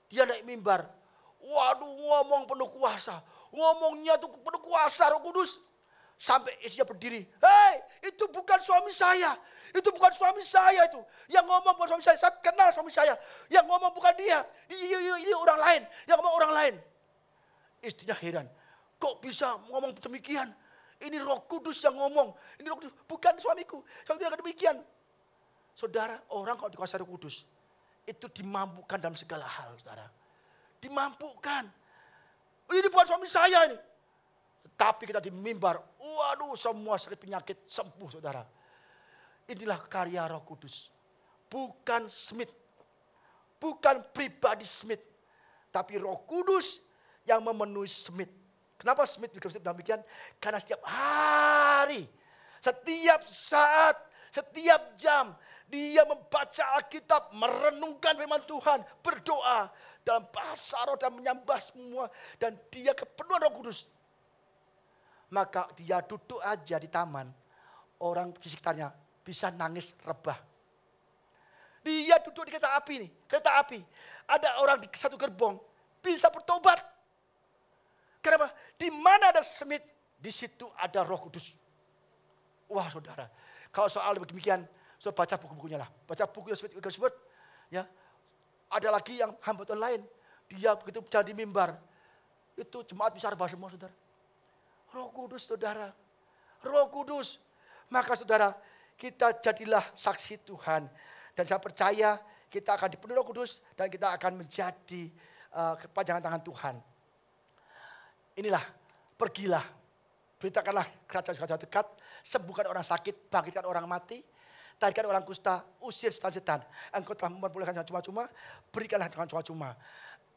Dia naik mimbar. Waduh, ngomong penuh kuasa. Ngomongnya tuh penuh kuasa Roh Kudus. Sampai istrinya berdiri. Hei, itu bukan suami saya. Itu bukan suami saya itu. Yang ngomong bukan suami saya. Saya kenal suami saya. Yang ngomong bukan dia. Ini orang lain. Yang ngomong orang lain. Istrinya heran. Kok bisa ngomong demikian? Ini Roh Kudus yang ngomong. Ini Roh Kudus. Bukan suamiku. Suamiku tidak demikian. Saudara, orang kalau dikuasai Roh Kudus. Itu dimampukan dalam segala hal, saudara. Dimampukan. Ini bukan suami saya ini. Tapi kita di mimbar, waduh, semua sakit penyakit sembuh, saudara. Inilah karya Roh Kudus. Bukan Smith. Bukan pribadi Smith. Tapi Roh Kudus yang memenuhi Smith. Kenapa Smith demikian? Karena setiap hari, setiap saat, setiap jam, dia membaca Alkitab, merenungkan firman Tuhan, berdoa dalam bahasa roh dan menyembah semua. Dan dia kepenuhan Roh Kudus. Maka dia duduk aja di taman, orang di sekitarnya bisa nangis rebah. Dia duduk di kereta api nih, kereta api. Ada orang di satu gerbong bisa bertobat. Kenapa? Di mana ada Smith, di situ ada Roh Kudus. Wah, saudara, kalau soal demikian, saudara baca buku-bukunya lah. Baca buku Smith, ya. Ada lagi yang hambatan lain, dia begitu jadi mimbar, itu jemaat bisa rebah semua, saudara. Roh Kudus, saudara. Roh Kudus. Maka saudara, kita jadilah saksi Tuhan. Dan saya percaya kita akan dipenuhi Roh Kudus dan kita akan menjadi kepanjangan tangan Tuhan. Inilah, pergilah. Beritakanlah kerajaan dekat, sembuhkan orang sakit, bangkitkan orang mati, tarikan orang kusta, usir setan-setan. Engkau telah memperbolehkan jangan cuma-cuma, berikanlah jangan cuma-cuma.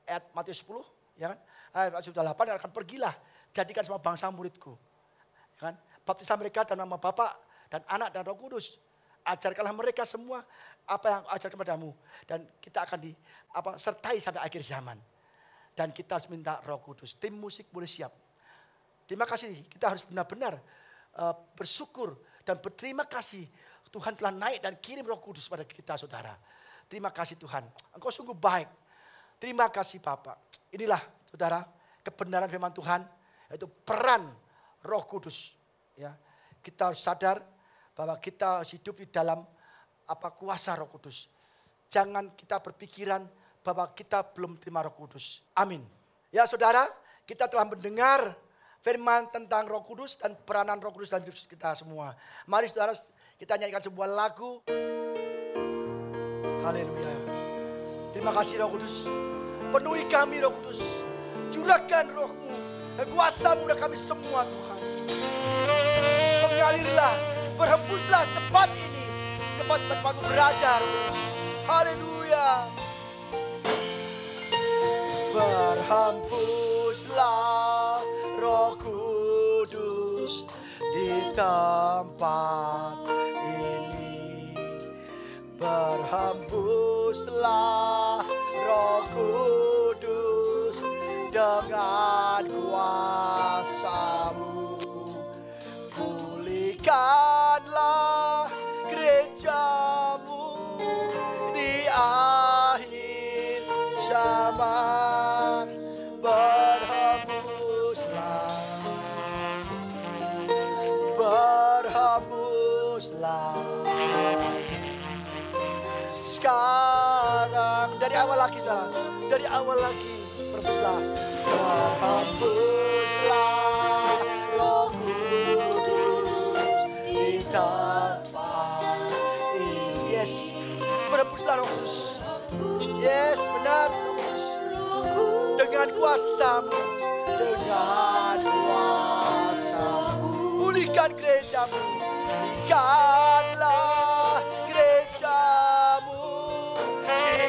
Ayat Matius 10, ya kan? Ayat 8 akan pergilah. Jadikan semua bangsa muridku. Ya kan? Baptislah mereka dalam nama Bapa dan Anak dan Roh Kudus. Ajarkanlah mereka semua apa yang aku ajarkan padamu. Dan kita akan sertai sampai akhir zaman. Dan kita harus minta Roh Kudus. Tim musik boleh siap. Terima kasih. Kita harus benar-benar bersyukur dan berterima kasih. Tuhan telah naik dan kirim Roh Kudus pada kita, saudara. Terima kasih Tuhan. Engkau sungguh baik. Terima kasih Bapak. Inilah, saudara, kebenaran firman Tuhan. Itu peran Roh Kudus. Ya, kita harus sadar bahwa kita harus hidup di dalam kuasa Roh Kudus. Jangan kita berpikiran bahwa kita belum terima Roh Kudus. Amin. Ya saudara, kita telah mendengar firman tentang Roh Kudus dan peranan Roh Kudus dalam hidup kita semua. Mari saudara, kita nyanyikan sebuah lagu. Haleluya. Terima kasih Roh Kudus. Penuhi kami Roh Kudus. Curahkan Roh-Mu dan kuasa-Mu dan kami semua Tuhan. Mengalirlah, berhembuslah tempat ini. Tempat-tempat berada Roh Kudus. Haleluya. Berhembuslah Roh Kudus di tempat ini. Berhembuslah Roh Kudus dengan kuasa-Mu. Pulihkanlah gereja-Mu di akhir zaman. Berhembuslah, berhembuslah. Sekarang dari awal lagi, saudara. Dari awal lagi. Berhembuslah, berhembuslah Roh Kudus di tempat ini. Yes, berhembuslah Roh Kudus. Yes, benar Roh Kudus. Dengan kuasa-Mu, dengan kuasa-Mu, pulihkan gereja-Mu, pulihkanlah gereja-Mu di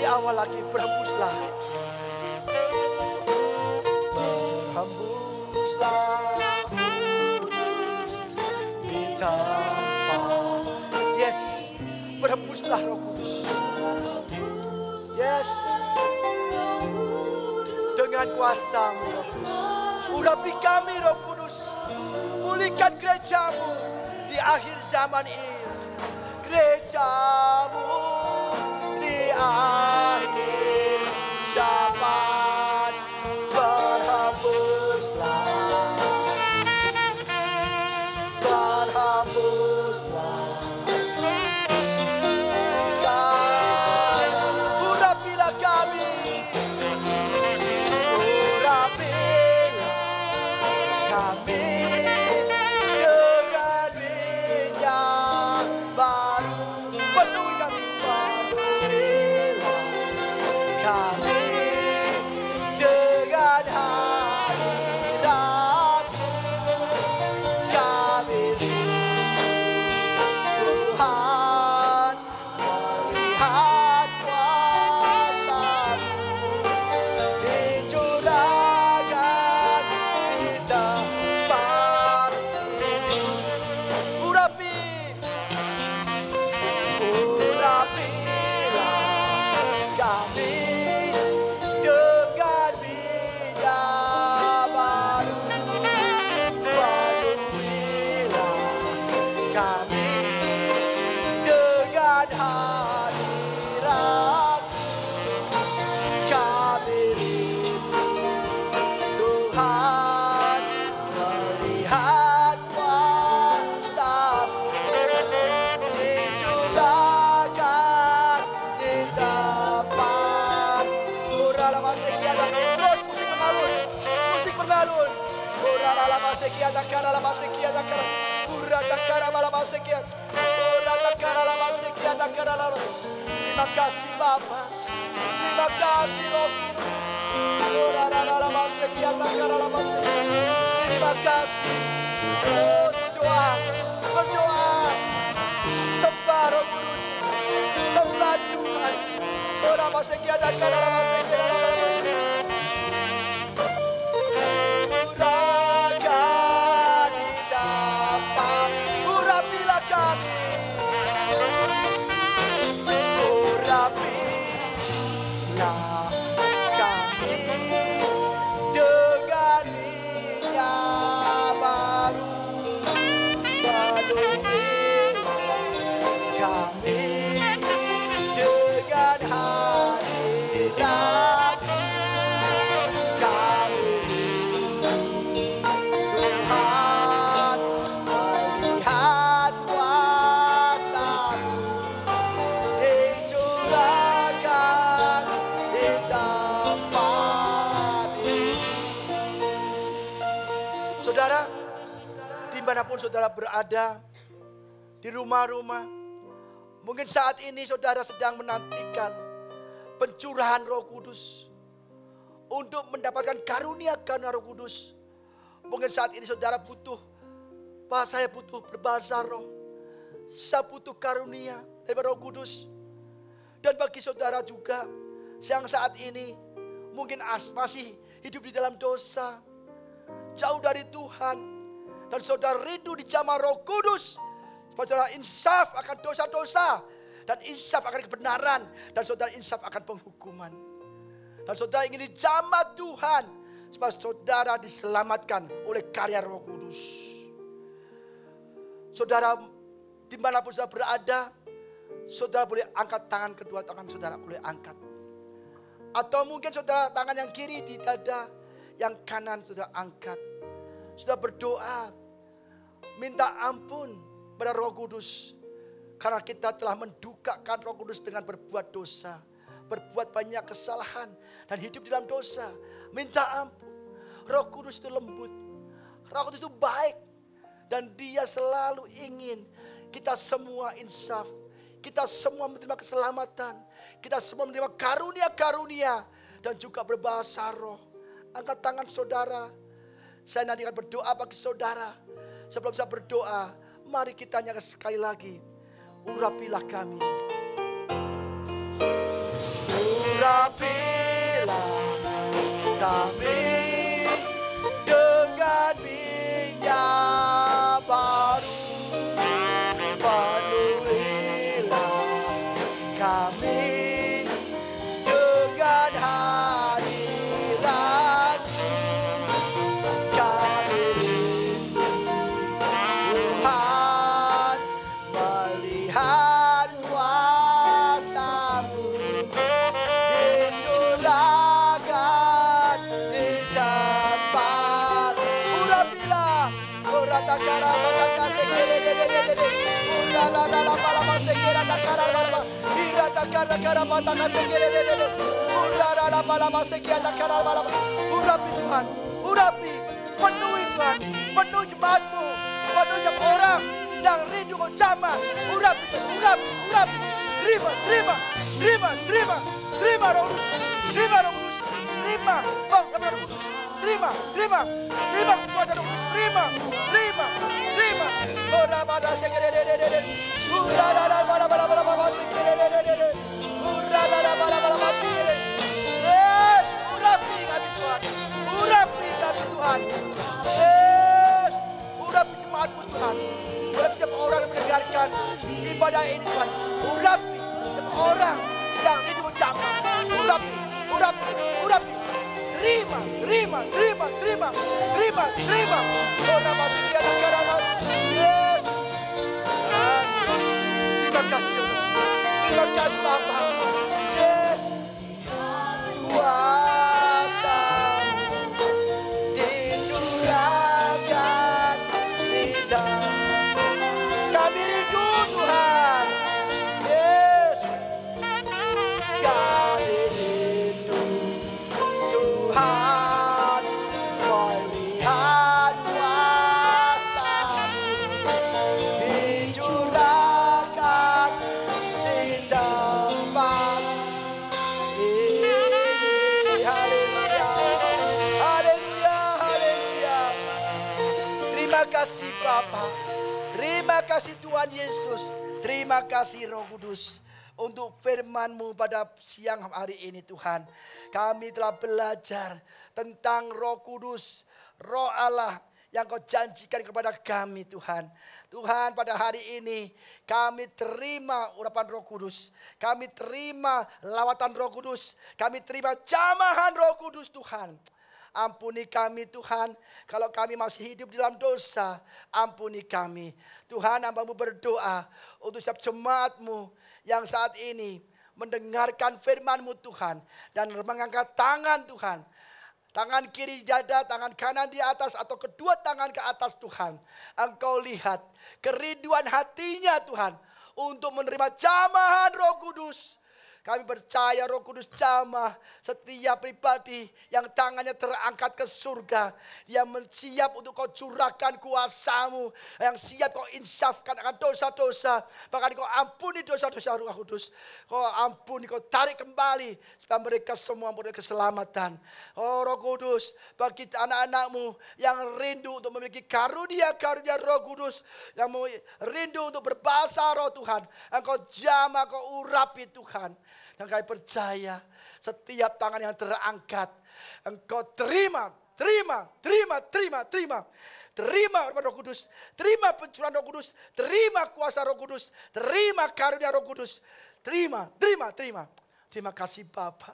Dari awal lagi berhembuslah. Berhembuslah di tempat. Yes, berhembuslah Roh Kudus. Yes, dengan kuasa-Mu Roh Kudus. Urapi kami Roh Kudus. Pulihkan gereja-Mu di akhir zaman ini. Gereja-Mu di akhir zaman. Berhembuslah, berhembuslah. Urapilah kami, urapilah kami dengan minyak baru. Penuhi kami, penuhilah kami dengan hadirat kami. Tuhan melihat kuasa-Mu dicurahkan di tempat ini. Urapilah kami dengan minyak baru. Penuhilah kami dengan hadirat kami. Tuhan melihat kuasa-Mu dicurahkan di tempat. Uralah masekia dan terus musik pengalun, musik pengalun. Uralah masekia dan kara masekia dan kara. Uralah kara masekia. Uralah kara masekia dan kara. Terima kasih Bapa, terima kasih Roh Kudus. Uralah masekia dan kara masekia. Terima kasih. Oh, berdoa, berdoa. Sembah Roh Kudus, sembah Tuhan. Uralah masekia dan kara masekia. Urakan di tempat, urapilah kami, urapilah kami dengan minyak baru. Penuhilah kami dengan hadirat kami. Tuhan melihat kuasa-Mu dicurahkan di tempat ini. Saudara, dimanapun saudara berada, di rumah-rumah, mungkin saat ini saudara sedang menantikan pencurahan Roh Kudus untuk mendapatkan karunia Roh Kudus. Mungkin saat ini saudara butuh, Pak, saya butuh berbahasa roh, saya butuh karunia dari Roh Kudus. Dan bagi saudara juga yang saat ini mungkin masih hidup di dalam dosa, jauh dari Tuhan, dan saudara rindu di jamah Roh Kudus. Saudara insaf akan dosa-dosa, dan insaf akan kebenaran, dan saudara insaf akan penghukuman. Dan saudara ingin dijamah Tuhan, supaya saudara diselamatkan oleh karya Roh Kudus. Saudara dimanapun saudara berada, saudara boleh angkat tangan, kedua tangan saudara boleh angkat. Atau mungkin saudara tangan yang kiri di dada, yang kanan saudara angkat. Saudara berdoa, minta ampun pada Roh Kudus. Karena kita telah mendukakan Roh Kudus dengan berbuat dosa, berbuat banyak kesalahan, dan hidup di dalam dosa. Minta ampun. Roh Kudus itu lembut, Roh Kudus itu baik, dan Dia selalu ingin kita semua insaf, kita semua menerima keselamatan, kita semua menerima karunia-karunia, dan juga berbahasa roh. Angkat tangan saudara, saya nanti akan berdoa bagi saudara. Sebelum saya berdoa, mari kita nyanyi sekali lagi. Urapilah kami. urapilah kami dengan minyak baru, penuhilah kami dengan hadirat-Mu. Kami rindu Tuhan melihat kuasa-Mu dicurahkan di tempat. Urapilah, uratakara mataka sekere-dede-dede, urala-lala-lala sekere-takara-lala, iratakara-kara mataka sekere-dede-dede, urala-lala-lala sekere-takara-lala. Urapi Tuhan, urapi, penuhi Tuhan, penuhi jemaat-Mu, penuhi setiap orang yang rindu Kau jamah. Urapi, urapi, urapi, terima, terima, terima, terima, terima Roh Kudus, terima Roh Kudus, terima, Roh Kudus, terima, terima, terima kuasa Roh Kudus, terima, terima, terima. Ora pada sekere-dede-dede, ura-la-la-la-la-la-la sekere-dede-dede, ura-la-la-la-la-la sekere. Yes, urapi kami Tuhan, urapi kami Tuhan. Yes, urapi jemaat-Mu Tuhan, urapi setiap orang yang mendengarkan ibadah ini Tuhan, urapi setiap orang yang rindu jamah, urapi, urapi, urapi. Terima, terima, terima, terima, terima, terima. Ora masih dia negara. Yes. Terima kasih Yesus. Terima kasih Bapa. Yes. Kuasa dicurahkan di dalam. Kami rindu Tuhan. Yes. Kami rindu Tuhan melihat kuasa-Mu dicurahkan di tempat ini. Haleluya, haleluya, haleluya. Terima kasih Bapa, terima kasih Tuhan Yesus, terima kasih Roh Kudus untuk firman-Mu pada siang hari ini Tuhan. Kami telah belajar tentang Roh Kudus, Roh Allah yang Kau janjikan kepada kami Tuhan. Tuhan, pada hari ini kami terima urapan Roh Kudus. Kami terima lawatan Roh Kudus. Kami terima jamahan Roh Kudus Tuhan. Ampuni kami Tuhan, kalau kami masih hidup di dalam dosa, ampuni kami. Tuhan, hamba-Mu berdoa untuk setiap jemaat-Mu yang saat ini mendengarkan firman-Mu Tuhan, dan mengangkat tangan Tuhan. Tangan kiri dada, tangan kanan di atas, atau kedua tangan ke atas Tuhan. Engkau lihat kerinduan hatinya Tuhan untuk menerima jamahan Roh Kudus. Kami percaya Roh Kudus jamah setiap pribadi yang tangannya terangkat ke surga. Yang siap untuk Kau curahkan kuasa-Mu. Yang siap Kau insafkan akan dosa-dosa. Bahkan Kau ampuni dosa-dosa Roh Kudus. Kau ampuni, Kau tarik kembali. Supaya mereka semua mempunyai keselamatan. Oh Roh Kudus, bagi anak-anak-Mu yang rindu untuk memiliki karunia-karunia Roh Kudus. Yang rindu untuk berbahasa Roh Tuhan. Engkau jamah, Kau urapi Tuhan. Dan kami percaya setiap tangan yang terangkat, Engkau terima, terima, terima, terima, terima. Terima Roh Kudus, terima pencurahan Roh Kudus, terima kuasa Roh Kudus, terima karunia Roh Kudus. Terima, terima, terima. Terima kasih Bapa.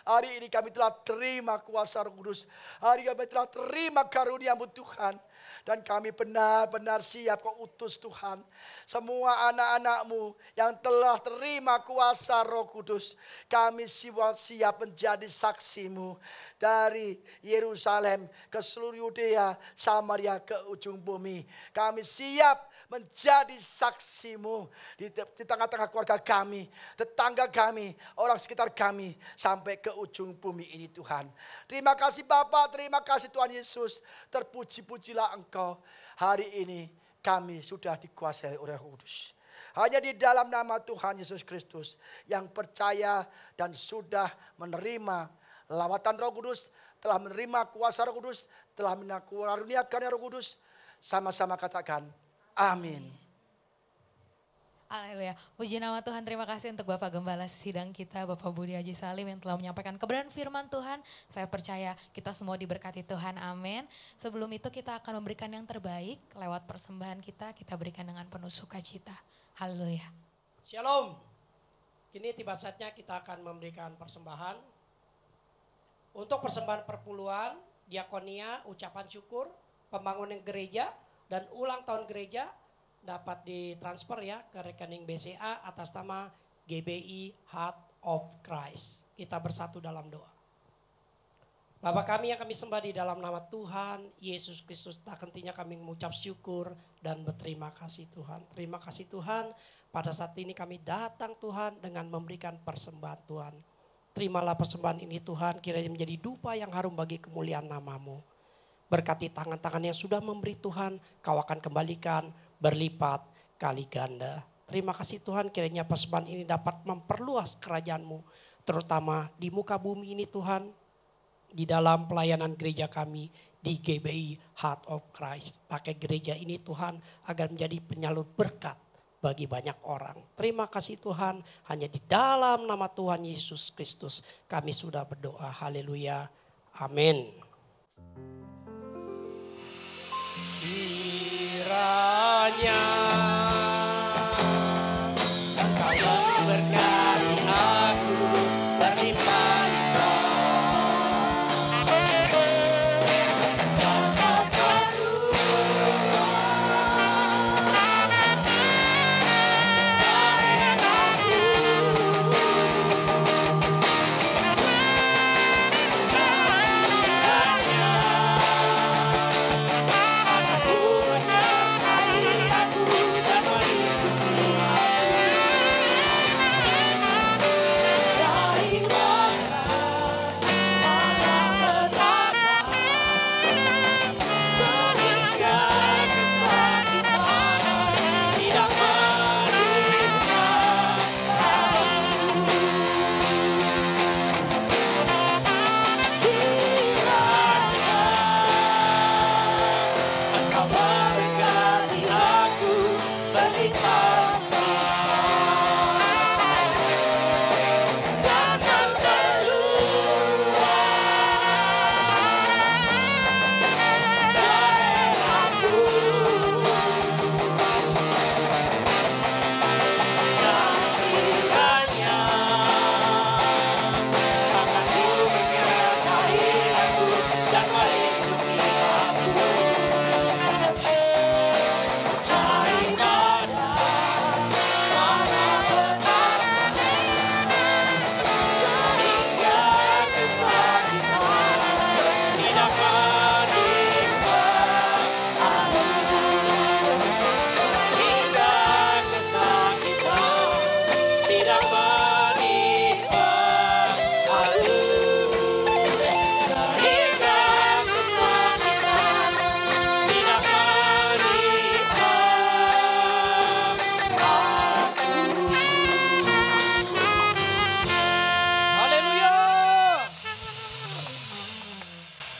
Hari ini kami telah terima kuasa Roh Kudus. Hari ini kami telah terima karunia-Mu Tuhan. Dan kami benar-benar siap Kau utus Tuhan. Semua anak-anak-Mu yang telah terima kuasa Roh Kudus. Kami siap menjadi saksi-Mu. Dari Yerusalem ke seluruh Yudea, Samaria ke ujung bumi. Kami siap menjadi saksi-Mu di tengah-tengah keluarga kami, tetangga kami, orang sekitar kami, sampai ke ujung bumi ini Tuhan. Terima kasih Bapa, terima kasih Tuhan Yesus. Terpuji-pujilah Engkau. Hari ini kami sudah dikuasai oleh Roh Kudus. Hanya di dalam nama Tuhan Yesus Kristus yang percaya dan sudah menerima lawatan Roh Kudus, telah menerima kuasa Roh Kudus, telah mengaruniakan Roh Kudus, sama-sama katakan amin. Haleluya. Puji nama Tuhan, terima kasih untuk Bapak Gembala sidang kita, Bapak Budi Haji Salim yang telah menyampaikan kebenaran firman Tuhan. Saya percaya kita semua diberkati Tuhan, amin. Sebelum itu kita akan memberikan yang terbaik lewat persembahan kita berikan dengan penuh sukacita. Haleluya. Shalom. Kini tiba saatnya kita akan memberikan persembahan. Untuk persembahan perpuluhan, diakonia, ucapan syukur, pembangunan gereja, dan ulang tahun gereja, dapat ditransfer ya ke rekening BCA atas nama GBI Heart of Christ. Kita bersatu dalam doa. Bapa kami yang kami sembah di dalam nama Tuhan Yesus Kristus, tak hentinya kami mengucap syukur dan berterima kasih Tuhan. Terima kasih Tuhan, pada saat ini kami datang Tuhan dengan memberikan persembahan Tuhan. Terimalah persembahan ini Tuhan, kiranya menjadi dupa yang harum bagi kemuliaan nama-Mu. Berkati tangan-tangan yang sudah memberi Tuhan, Kau akan kembalikan berlipat kali ganda. Terima kasih Tuhan, kiranya persembahan ini dapat memperluas kerajaan-Mu, terutama di muka bumi ini Tuhan, di dalam pelayanan gereja kami di GBI Heart of Christ. Pakai gereja ini Tuhan agar menjadi penyalur berkat bagi banyak orang. Terima kasih Tuhan, hanya di dalam nama Tuhan Yesus Kristus kami sudah berdoa. Haleluya. Amin. Kiranya Engkau berkati aku berlimpah-limpah.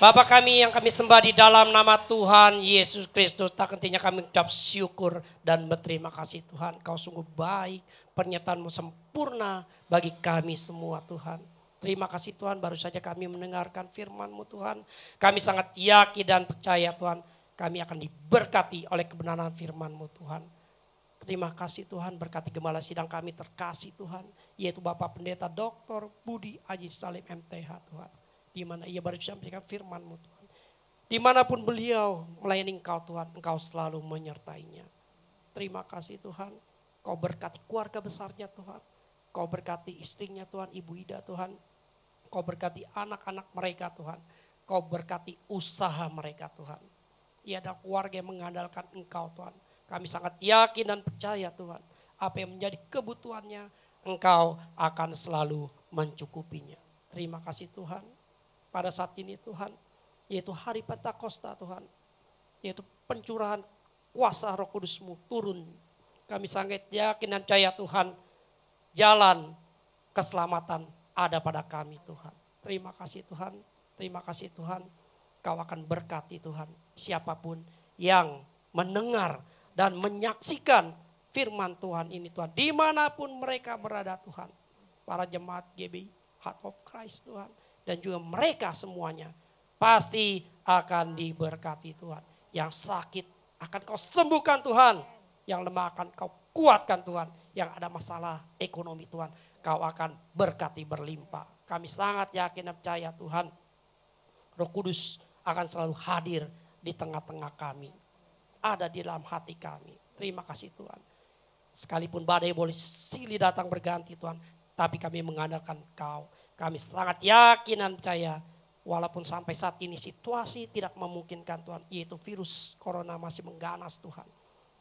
Bapa kami yang kami sembah di dalam nama Tuhan Yesus Kristus, tak hentinya kami mengucap syukur dan berterima kasih Tuhan. Kau sungguh baik, pernyataan-Mu sempurna bagi kami semua Tuhan. Terima kasih Tuhan, baru saja kami mendengarkan firman-Mu Tuhan. Kami sangat yakin dan percaya Tuhan, kami akan diberkati oleh kebenaran firman-Mu Tuhan. Terima kasih Tuhan, berkati gembala sidang kami terkasih Tuhan, yaitu Bapak Pendeta Dr. Budi Haji Salim MTH Tuhan. Di mana ia baru sampaikan firman-Mu Tuhan. Dimanapun beliau melayani Engkau Tuhan, Engkau selalu menyertainya. Terima kasih Tuhan, Kau berkati keluarga besarnya Tuhan. Kau berkati istrinya Tuhan, Ibu Ida Tuhan. Kau berkati anak-anak mereka Tuhan. Kau berkati usaha mereka Tuhan. Ia adalah keluarga yang mengandalkan Engkau Tuhan. Kami sangat yakin dan percaya Tuhan, apa yang menjadi kebutuhannya Engkau akan selalu mencukupinya. Terima kasih Tuhan. Pada saat ini Tuhan, yaitu hari Pentakosta Tuhan, yaitu pencurahan kuasa Roh Kudus-Mu turun. Kami sangat yakin dan percaya Tuhan, jalan keselamatan ada pada kami Tuhan. Terima kasih Tuhan, terima kasih Tuhan. Kau akan berkati Tuhan siapapun yang mendengar dan menyaksikan firman Tuhan ini Tuhan. Dimanapun mereka berada Tuhan. Para jemaat GBI, Heart of Christ Tuhan. Dan juga mereka semuanya pasti akan diberkati Tuhan. Yang sakit akan kau sembuhkan Tuhan. Yang lemah akan kau kuatkan Tuhan. Yang ada masalah ekonomi Tuhan, kau akan berkati berlimpah. Kami sangat yakin dan percaya Tuhan. Roh Kudus akan selalu hadir di tengah-tengah kami. Ada di dalam hati kami. Terima kasih Tuhan. Sekalipun badai boleh silih datang berganti Tuhan. Tapi kami mengandalkan Kau. Kami sangat yakin dan percaya. Walaupun sampai saat ini situasi tidak memungkinkan Tuhan. Yaitu virus corona masih mengganas Tuhan.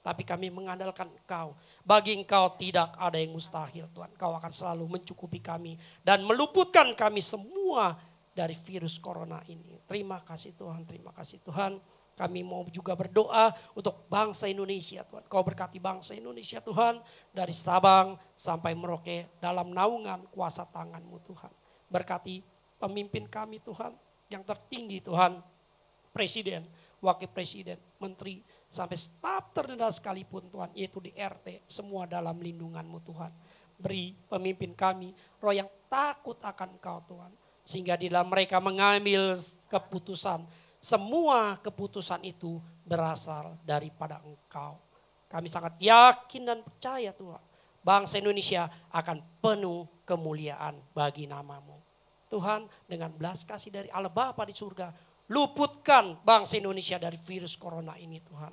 Tapi kami mengandalkan Engkau. Bagi Engkau tidak ada yang mustahil Tuhan. Kau akan selalu mencukupi kami. Dan meluputkan kami semua dari virus corona ini. Terima kasih Tuhan, terima kasih Tuhan. Kami mau juga berdoa untuk bangsa Indonesia Tuhan. Kau berkati bangsa Indonesia Tuhan. Dari Sabang sampai Merauke dalam naungan kuasa tangan-Mu Tuhan. Berkati pemimpin kami Tuhan. Yang tertinggi Tuhan. Presiden, wakil presiden, menteri. Sampai staf terendah sekalipun Tuhan. Yaitu di RT. Semua dalam lindungan-Mu Tuhan. Beri pemimpin kami roh yang takut akan Kau Tuhan. Sehingga di dalam mereka mengambil keputusan. Semua keputusan itu berasal daripada Engkau. Kami sangat yakin dan percaya Tuhan. Bangsa Indonesia akan penuh kemuliaan bagi nama-Mu. Tuhan dengan belas kasih dari Allah Bapa di surga. Luputkan bangsa Indonesia dari virus corona ini Tuhan.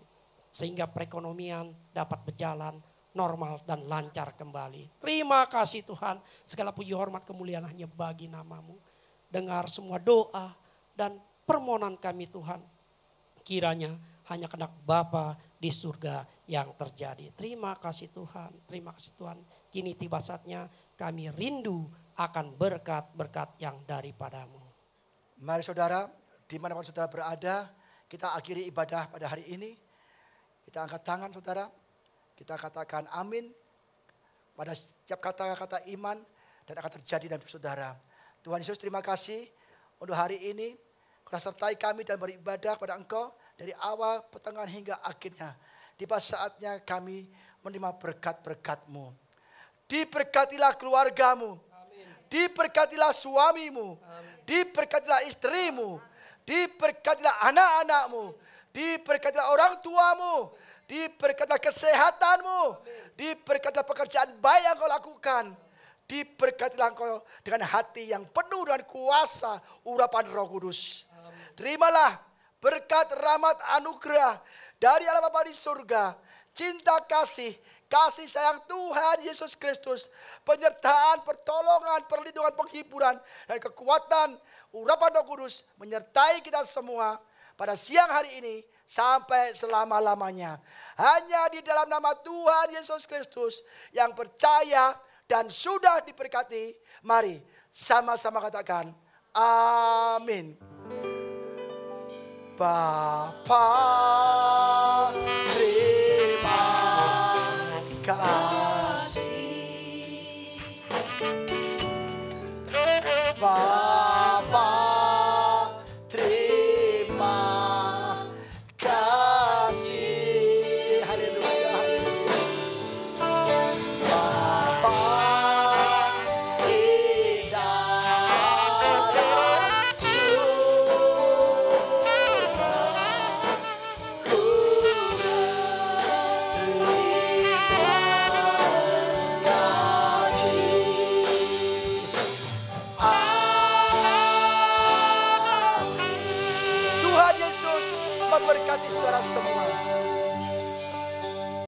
Sehingga perekonomian dapat berjalan normal dan lancar kembali. Terima kasih Tuhan. Segala puji hormat kemuliaan hanya bagi nama-Mu. Dengar semua doa dan permohonan kami Tuhan, kiranya hanya kehendak Bapa di surga yang terjadi. Terima kasih Tuhan, terima kasih Tuhan. Kini tiba saatnya kami rindu akan berkat-berkat yang daripada-Mu. Mari saudara, dimanapun saudara berada, kita akhiri ibadah pada hari ini. Kita angkat tangan saudara, kita katakan amin pada setiap kata-kata iman dan akan terjadi dalam hidup saudara. Tuhan Yesus terima kasih untuk hari ini. Kau sertai kami dan beribadah pada Engkau dari awal, pertengahan hingga akhirnya. Tiba saatnya kami menerima berkat-berkat-Mu. Diberkatilah keluargamu. Amin. Diberkatilah suamimu. Amin. Diberkatilah istrimu. Diberkatilah anak-anakmu. Diberkatilah orang tuamu. Diberkatilah kesehatanmu. Amin. Diberkatilah pekerjaan baik yang kau lakukan. Diberkatilah engkau dengan hati yang penuh dengan kuasa urapan Roh Kudus. Amin. Terimalah berkat rahmat anugerah dari Allah Bapa di surga. Cinta kasih sayang Tuhan Yesus Kristus. Penyertaan, pertolongan, perlindungan, penghiburan dan kekuatan urapan Roh Kudus menyertai kita semua pada siang hari ini sampai selama-lamanya. Hanya di dalam nama Tuhan Yesus Kristus yang percaya dan sudah diberkati, mari sama-sama katakan amin. Bapa, terima kasih. Bapa, terima kasih. Haleluya. Memberkati saudara semua.